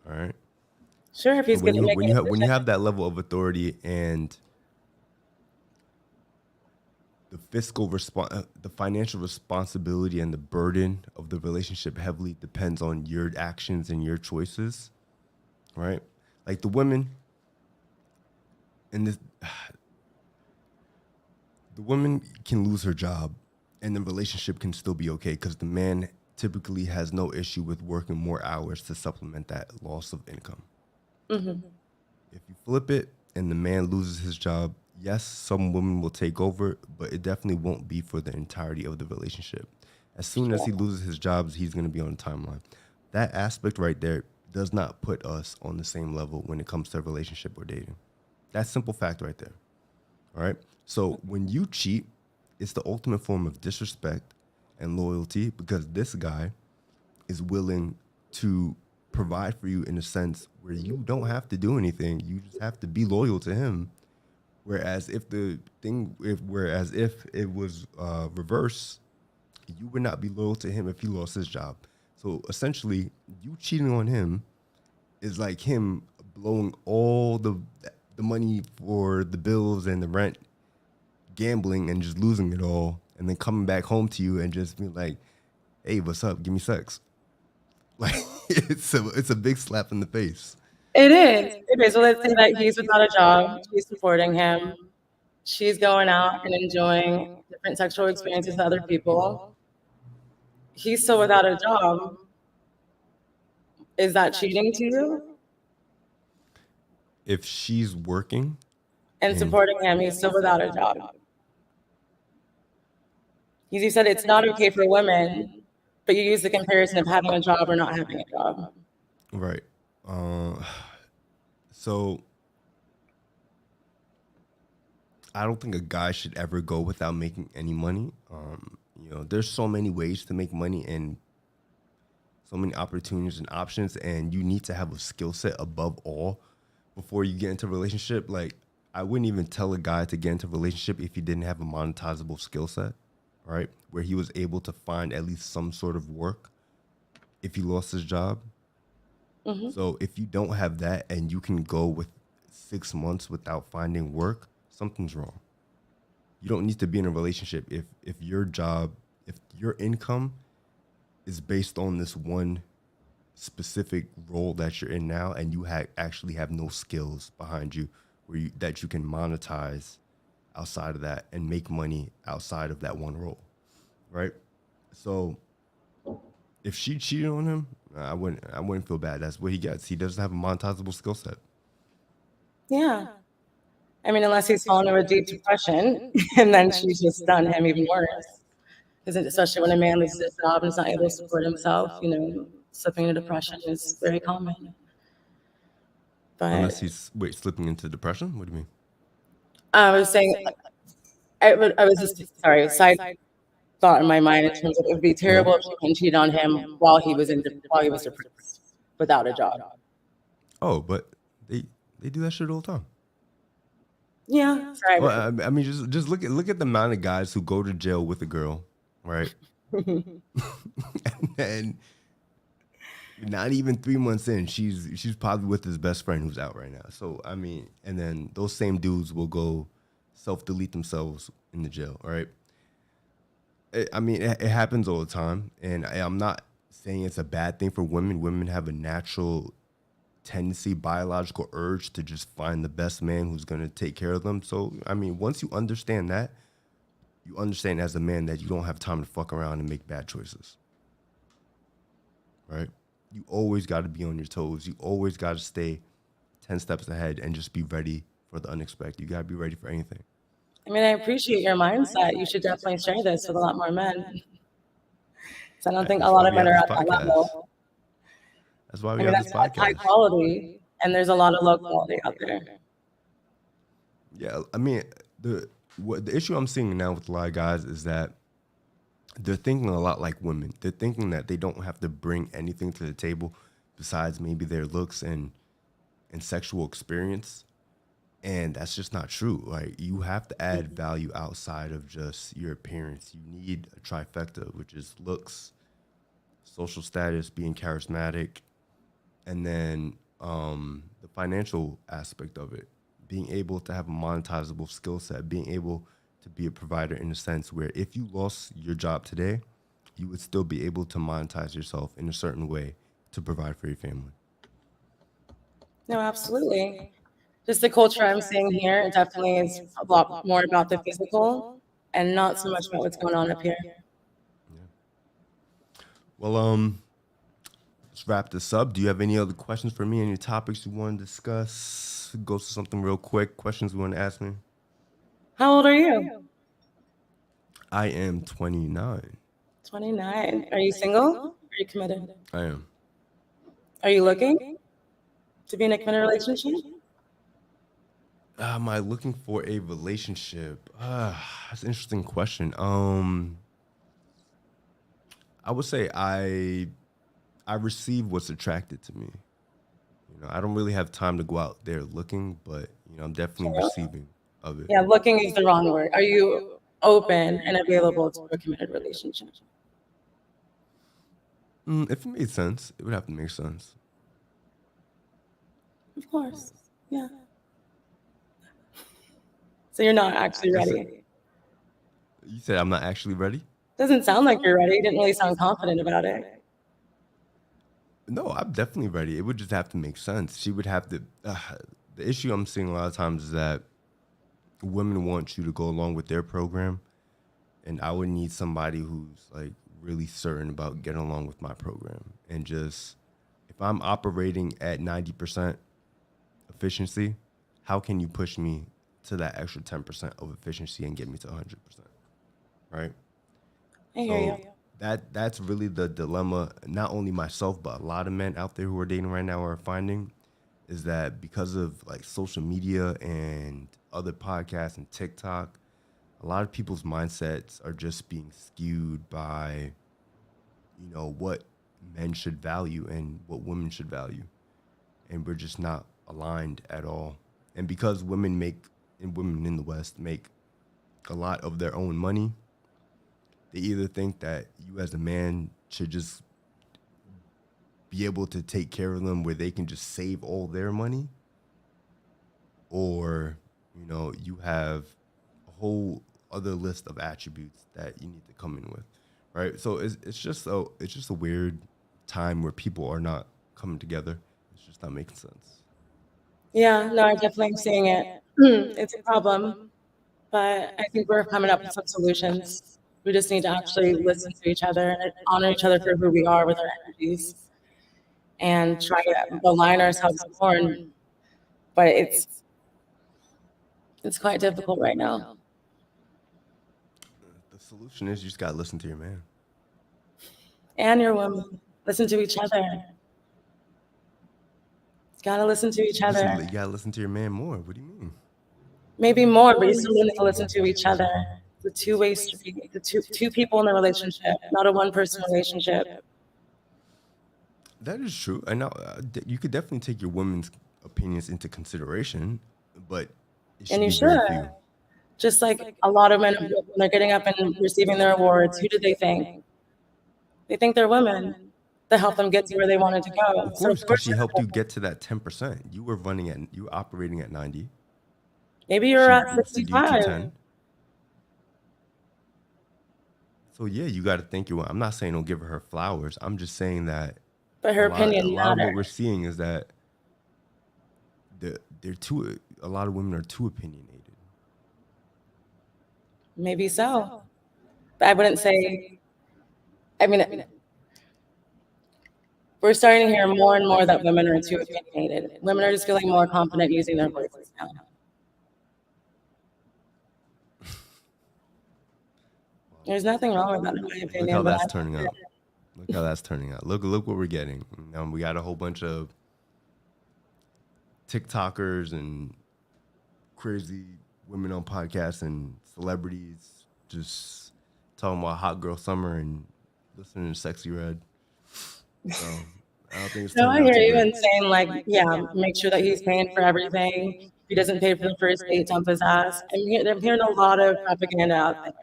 A: All right.
F: Sure, if he's
A: when
F: going to make
A: when you have that level of authority and the the financial responsibility and the burden of the relationship heavily depends on your actions and your choices, right? Like the women in this, the woman can lose her job and the relationship can still be okay because the man typically has no issue with working more hours to supplement that loss of income.
F: Mm-hmm.
A: If you flip it and the man loses his job, yes, some women will take over, but it definitely won't be for the entirety of the relationship. As soon as he loses his job, he's going to be on the timeline. That aspect right there does not put us on the same level when it comes to a relationship or dating. That's simple fact right there. All right? So when you cheat, it's the ultimate form of disrespect and loyalty because this guy is willing to provide for you in a sense where you don't have to do anything. You just have to be loyal to him Whereas if it was reverse, you would not be loyal to him if he lost his job. So essentially, you cheating on him is like him blowing all the money for the bills and the rent, gambling and just losing it all, and then coming back home to you and just being like, "Hey, what's up? Give me sex." Like it's a big slap in the face.
F: It is. It is. Well, let's say that he's without a job. She's supporting him. She's going out and enjoying different sexual experiences with other people. He's still without a job. Is that cheating to you?
A: If she's working
F: and supporting him, he's still without a job. You said it's not okay for women, but you use the comparison of having a job or not having a job.
A: Right. So I don't think a guy should ever go without making any money. There's so many ways to make money and so many opportunities and options, and you need to have a skill set above all before you get into a relationship. Like, I wouldn't even tell a guy to get into a relationship if he didn't have a monetizable skill set, right? Where he was able to find at least some sort of work if he lost his job. Mm-hmm. So if you don't have that and you can go with 6 months without finding work, something's wrong. You don't need to be in a relationship if your income is based on this one specific role that you're in now, and you actually have no skills behind you that you can monetize outside of that and make money outside of that one role, right? So if she cheated on him, I wouldn't feel bad. That's what he gets. He doesn't have a monetizable skill set.
F: Yeah. I mean, unless he's fallen into a deep depression, and then she's just done him even worse. Because especially when a man loses his job and is not able to support himself, slipping into depression is very common. But
A: unless he's slipping into depression? What do you mean?
F: I was saying, I was just side thought in my mind in terms of it would be terrible if she couldn't cheat on him while he was depressed without a job.
A: Oh, but they do that shit all the time.
F: Yeah, sorry.
A: Well, I mean, just look at the amount of guys who go to jail with a girl, right? and not even 3 months in, she's probably with his best friend who's out right now. So I mean, and then those same dudes will go self-delete themselves in the jail, right? It happens all the time, and I'm not saying it's a bad thing for women. Women have a natural tendency, biological urge to just find the best man who's going to take care of them. So, I mean, once you understand that, you understand as a man that you don't have time to fuck around and make bad choices, right? You always got to be on your toes. You always got to stay 10 steps ahead and just be ready for the unexpected. You got to be ready for anything.
F: I mean, I appreciate your mindset. You should definitely share this with a lot more men. So I don't think a lot of men are at that level.
A: That's why we have this podcast.
F: High quality, and there's a lot of low quality out there.
A: Yeah, I mean, the issue I'm seeing now with a lot of guys is that they're thinking a lot like women. They're thinking that they don't have to bring anything to the table besides maybe their looks and sexual experience. And that's just not true. Like, you have to add value outside of just your appearance. You need a trifecta, which is looks, social status, being charismatic, and then the financial aspect of it, being able to have a monetizable skill set, being able to be a provider in a sense where if you lost your job today, you would still be able to monetize yourself in a certain way to provide for your family.
F: No, absolutely. Just the culture I'm seeing here, it definitely is a lot more about the physical and not so much about what's going on up here.
A: Yeah. Well, let's wrap this up. Do you have any other questions for me? Any topics you want to discuss? Go to something real quick. Questions you want to ask me?
F: How old are you?
A: I am 29.
F: 29. Are you single? Or are you committed?
A: I am.
F: Are you looking to be in a committed relationship?
A: Am I looking for a relationship? That's an interesting question. I would say I receive what's attracted to me. I don't really have time to go out there looking, but I'm definitely receiving. of it.
F: Yeah, looking is the wrong word. Are you open and available to a committed relationship?
A: If it made sense, it would have to make sense.
F: Of course. Yeah. So you're not actually ready.
A: You said I'm not actually ready?
F: Doesn't sound like you're ready. You didn't really sound confident about it.
A: No, I'm definitely ready. It would just have to make sense. She would have to. The issue I'm seeing a lot of times is that women want you to go along with their program, and I would need somebody who's like really certain about getting along with my program. And just if I'm operating at 90% efficiency, how can you push me to that extra 10% of efficiency and get me to 100%? Right?
F: I hear you.
A: That's really the dilemma, not only myself, but a lot of men out there who are dating right now are finding, is that because of like social media and other podcasts and TikTok, a lot of people's mindsets are just being skewed by, what men should value and what women should value. And we're just not aligned at all. And because women in the West make a lot of their own money, they either think that you as a man should just be able to take care of them where they can just save all their money, or, you have a whole other list of attributes that you need to come in with, right? So it's just a weird time where people are not coming together. It's just not making sense.
F: Yeah, no, I definitely am seeing it. It's a problem, but I think we're coming up with some solutions. We just need to actually listen to each other and honor each other for who we are with our energies and try to align ourselves more. But it's quite difficult right now.
A: The solution is you just gotta listen to your man.
F: And your woman. Listen to each other. Gotta listen to each other.
A: You gotta listen to your man more. What do you mean?
F: Maybe more, but you still need to listen to each other. The two-way street. The two people in a relationship, not a one-person relationship.
A: That is true. I know you could definitely take your woman's opinions into consideration, but it should
F: And you
A: be very
F: should.
A: few.
F: Just like a lot of men, when they're getting up and receiving their awards, who do they think? They think they're women that help them get to where they wanted to go.
A: Of course, because she helped you get to that 10%. You were operating at 90.
F: Maybe you're at
A: Boosted you to
F: 65.
A: 10. So yeah, you got to thank your. I'm not saying don't give her flowers. I'm just saying that.
F: But her opinion
A: a lot of what
F: matters.
A: we're seeing is that a lot of women are too opinionated.
F: Maybe so. But I wouldn't say, I mean, we're starting to hear more and more that women are too opinionated. Women are just feeling more confident using their voices now. There's nothing wrong with that, in my opinion.
A: Look how that's turning out. Look how that's turning out. Look what we're getting. Now we got a whole bunch of TikTokers and crazy women on podcasts and celebrities just talking about hot girl summer and listening to Sexy Red. So I don't think it's
F: No, I
A: turning out
F: hear
A: too
F: you
A: great.
F: and saying like, yeah, make sure that he's paying for everything. If he doesn't pay for the first date, dump his ass. I'm hearing a lot of propaganda out there.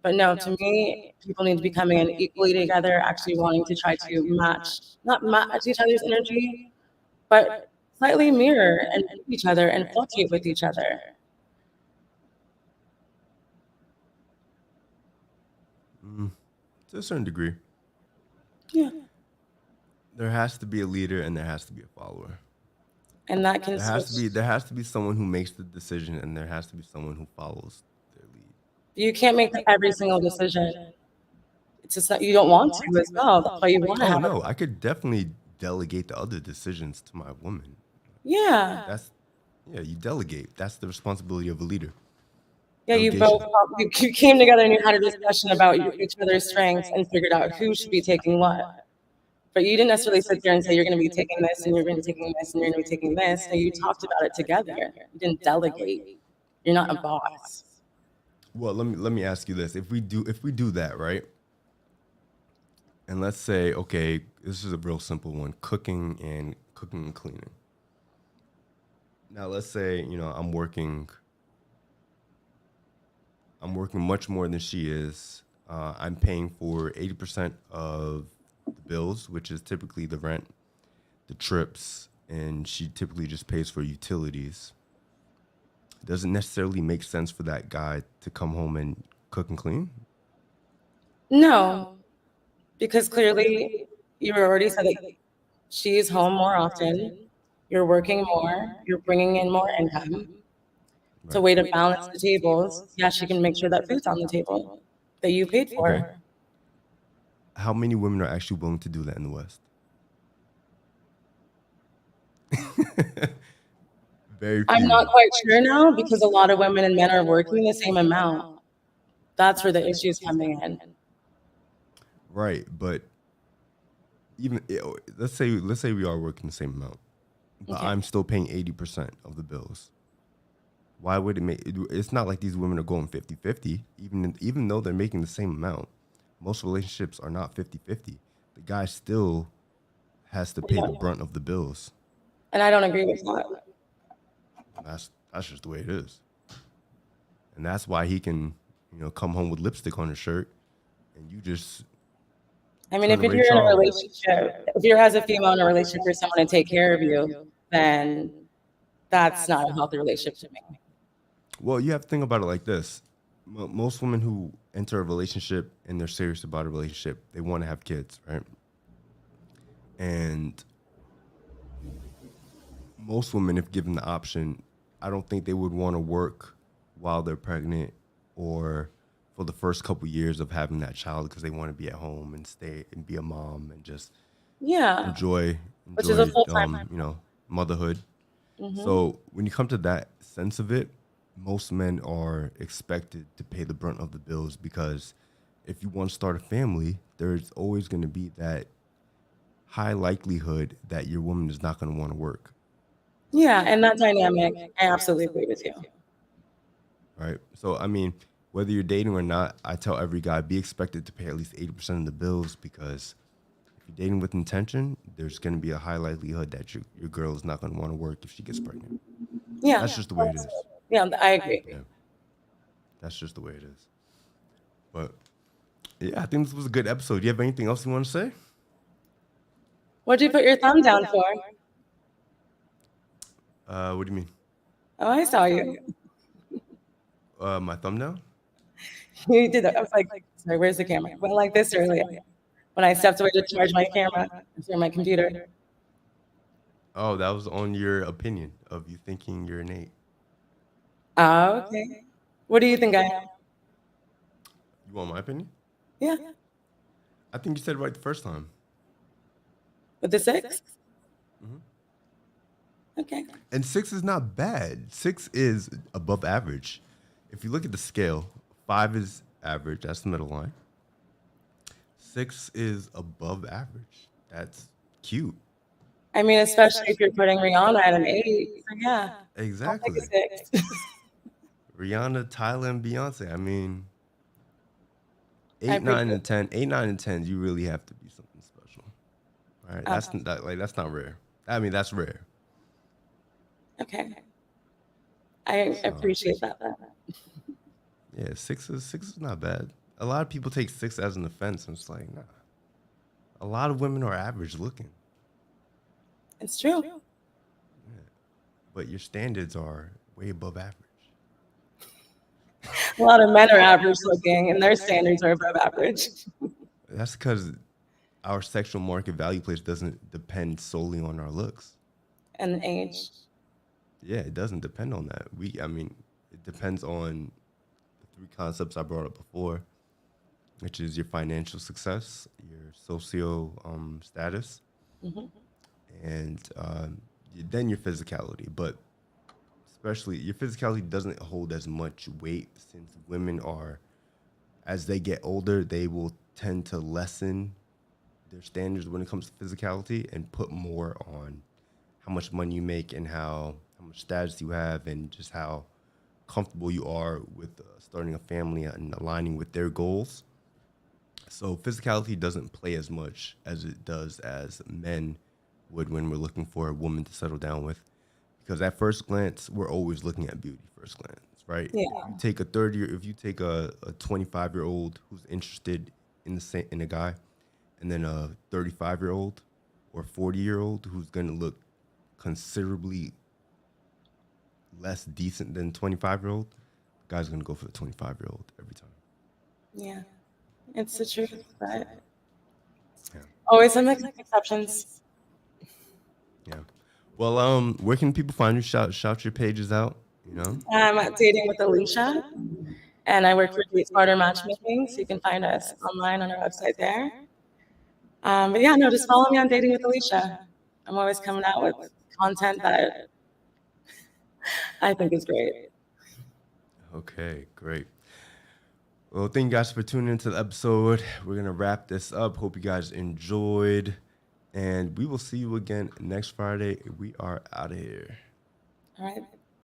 F: But no, to me, people need to be coming in equally together, actually wanting to try to not match each other's energy, but slightly mirror and each other and fluctuate with each other.
A: To a certain degree.
F: Yeah.
A: There has to be a leader and there has to be a follower.
F: And that can
A: there has to be someone who makes the decision and there has to be someone who follows their lead.
F: You can't make every single decision. It's just that you don't want to as well. That's why you want to have.
A: No, I could definitely delegate the other decisions to my woman.
F: Yeah.
A: You delegate. That's the responsibility of a leader.
F: Yeah, you came together and you had a discussion about each other's strengths and figured out who should be taking what. But you didn't necessarily sit there and say, you're going to be taking this and you're going to be taking this and you're going to be taking this. No, you talked about it together. You didn't delegate. You're not a boss.
A: Well, let me ask you this. If we do that, right? And let's say, okay, this is a real simple one, cooking and cleaning. Now, let's say, I'm working I'm working much more than she is. I'm paying for 80% of the bills, which is typically the rent, the trips, and she typically just pays for utilities. It doesn't necessarily make sense for that guy to come home and cook and clean.
F: No, because clearly you already said that she's home more often. You're working more. You're bringing in more income. It's a way to balance the tables. Yeah, she can make sure that food's on the table that you paid for.
A: Okay. How many women are actually willing to do that in the West? Very few.
F: I'm not quite sure now because a lot of women and men are working the same amount. That's where the issue's coming in.
A: Right, but even let's say we are working the same amount, but I'm still paying 80% of the bills. Why would it make? It's not like these women are going 50-50. Even though they're making the same amount, most relationships are not 50-50. The guy still has to pay the brunt of the bills.
F: And I don't agree with that.
A: That's just the way it is. And that's why he can, come home with lipstick on his shirt, and you just.
F: I mean, if you're in a relationship, if you're as a female in a relationship for someone to take care of you, then that's not a healthy relationship to me.
A: Well, you have to think about it like this. Most women who enter a relationship and they're serious about a relationship, they want to have kids, right? And most women, if given the option, I don't think they would want to work while they're pregnant or for the first couple years of having that child because they want to be at home and stay and be a mom and just enjoy
F: which is a full-time
A: motherhood. Mm-hmm. So when you come to that sense of it, most men are expected to pay the brunt of the bills because if you want to start a family, there's always going to be that high likelihood that your woman is not going to want to work.
F: Yeah, and that dynamic, I absolutely agree with you.
A: Right. So, I mean, whether you're dating or not, I tell every guy, be expected to pay at least 80% of the bills because if you're dating with intention, there's going to be a high likelihood that your girl is not going to want to work if she gets pregnant.
F: Yeah.
A: That's just the way it is.
F: Yeah, I agree.
A: Yeah. That's just the way it is. But, yeah, I think this was a good episode. Do you have anything else you want to say?
F: What'd you put your thumb down for?
A: What do you mean?
F: Oh, I saw you.
A: My thumbnail?
F: You did that. I was like, sorry, where's the camera? Went like this earlier when I stepped away to charge my camera or my computer.
A: Oh, that was on your opinion of you thinking you're an 8.
F: Oh, okay. What do you think I am?
A: You want my opinion?
F: Yeah.
A: I think you said it right the first time.
F: With the 6?
A: Mm-hmm.
F: Okay.
A: And 6 is not bad. 6 is above average. If you look at the scale, 5 is average. That's the middle line. 6 is above average. That's cute.
F: I mean, especially if you're putting Rihanna at an 8. Yeah.
A: Exactly.
F: I'll take a 6.
A: Rihanna, Tyler, and Beyonce. I mean, 8, 9, and 10. 8, 9, and 10. You really have to be something special. All right. That's not rare. I mean, that's rare.
F: Okay. I appreciate that.
A: Yeah, 6 is not bad. A lot of people take 6 as an offense, and it's like, nah. A lot of women are average looking.
F: It's true.
A: Yeah. But your standards are way above average.
F: A lot of men are average looking, and their standards are above average.
A: That's because our sexual market value place doesn't depend solely on our looks.
F: And age.
A: Yeah, it doesn't depend on that. It depends on the 3 concepts I brought up before, which is your financial success, your socio status, and then your physicality. But especially your physicality doesn't hold as much weight since women are, as they get older, they will tend to lessen their standards when it comes to physicality and put more on how much money you make and how much status you have and just how comfortable you are with starting a family and aligning with their goals. So physicality doesn't play as much as it does as men would when we're looking for a woman to settle down with. Because at first glance, we're always looking at beauty first glance, right?
F: Yeah.
A: If you take a 30, if you take a 25-year-old who's interested in a guy, and then a 35-year-old or 40-year-old who's gonna look considerably less decent than 25-year-old, the guy's gonna go for the 25-year-old every time.
F: Yeah. It's the truth, but
A: Yeah.
F: always some exceptions.
A: Yeah. Well, where can people find you? Shout your pages out. You know.
F: I'm dating with Alicia, and I work for Date Smarter Matchmaking, so you can find us online on our website there. But yeah, no, just follow me on Dating with Alicia. I'm always coming out with content that I think is great.
A: Okay, great. Well, thank you guys for tuning into the episode. We're gonna wrap this up. Hope you guys enjoyed, and we will see you again next Friday. We are out of here.
F: All right.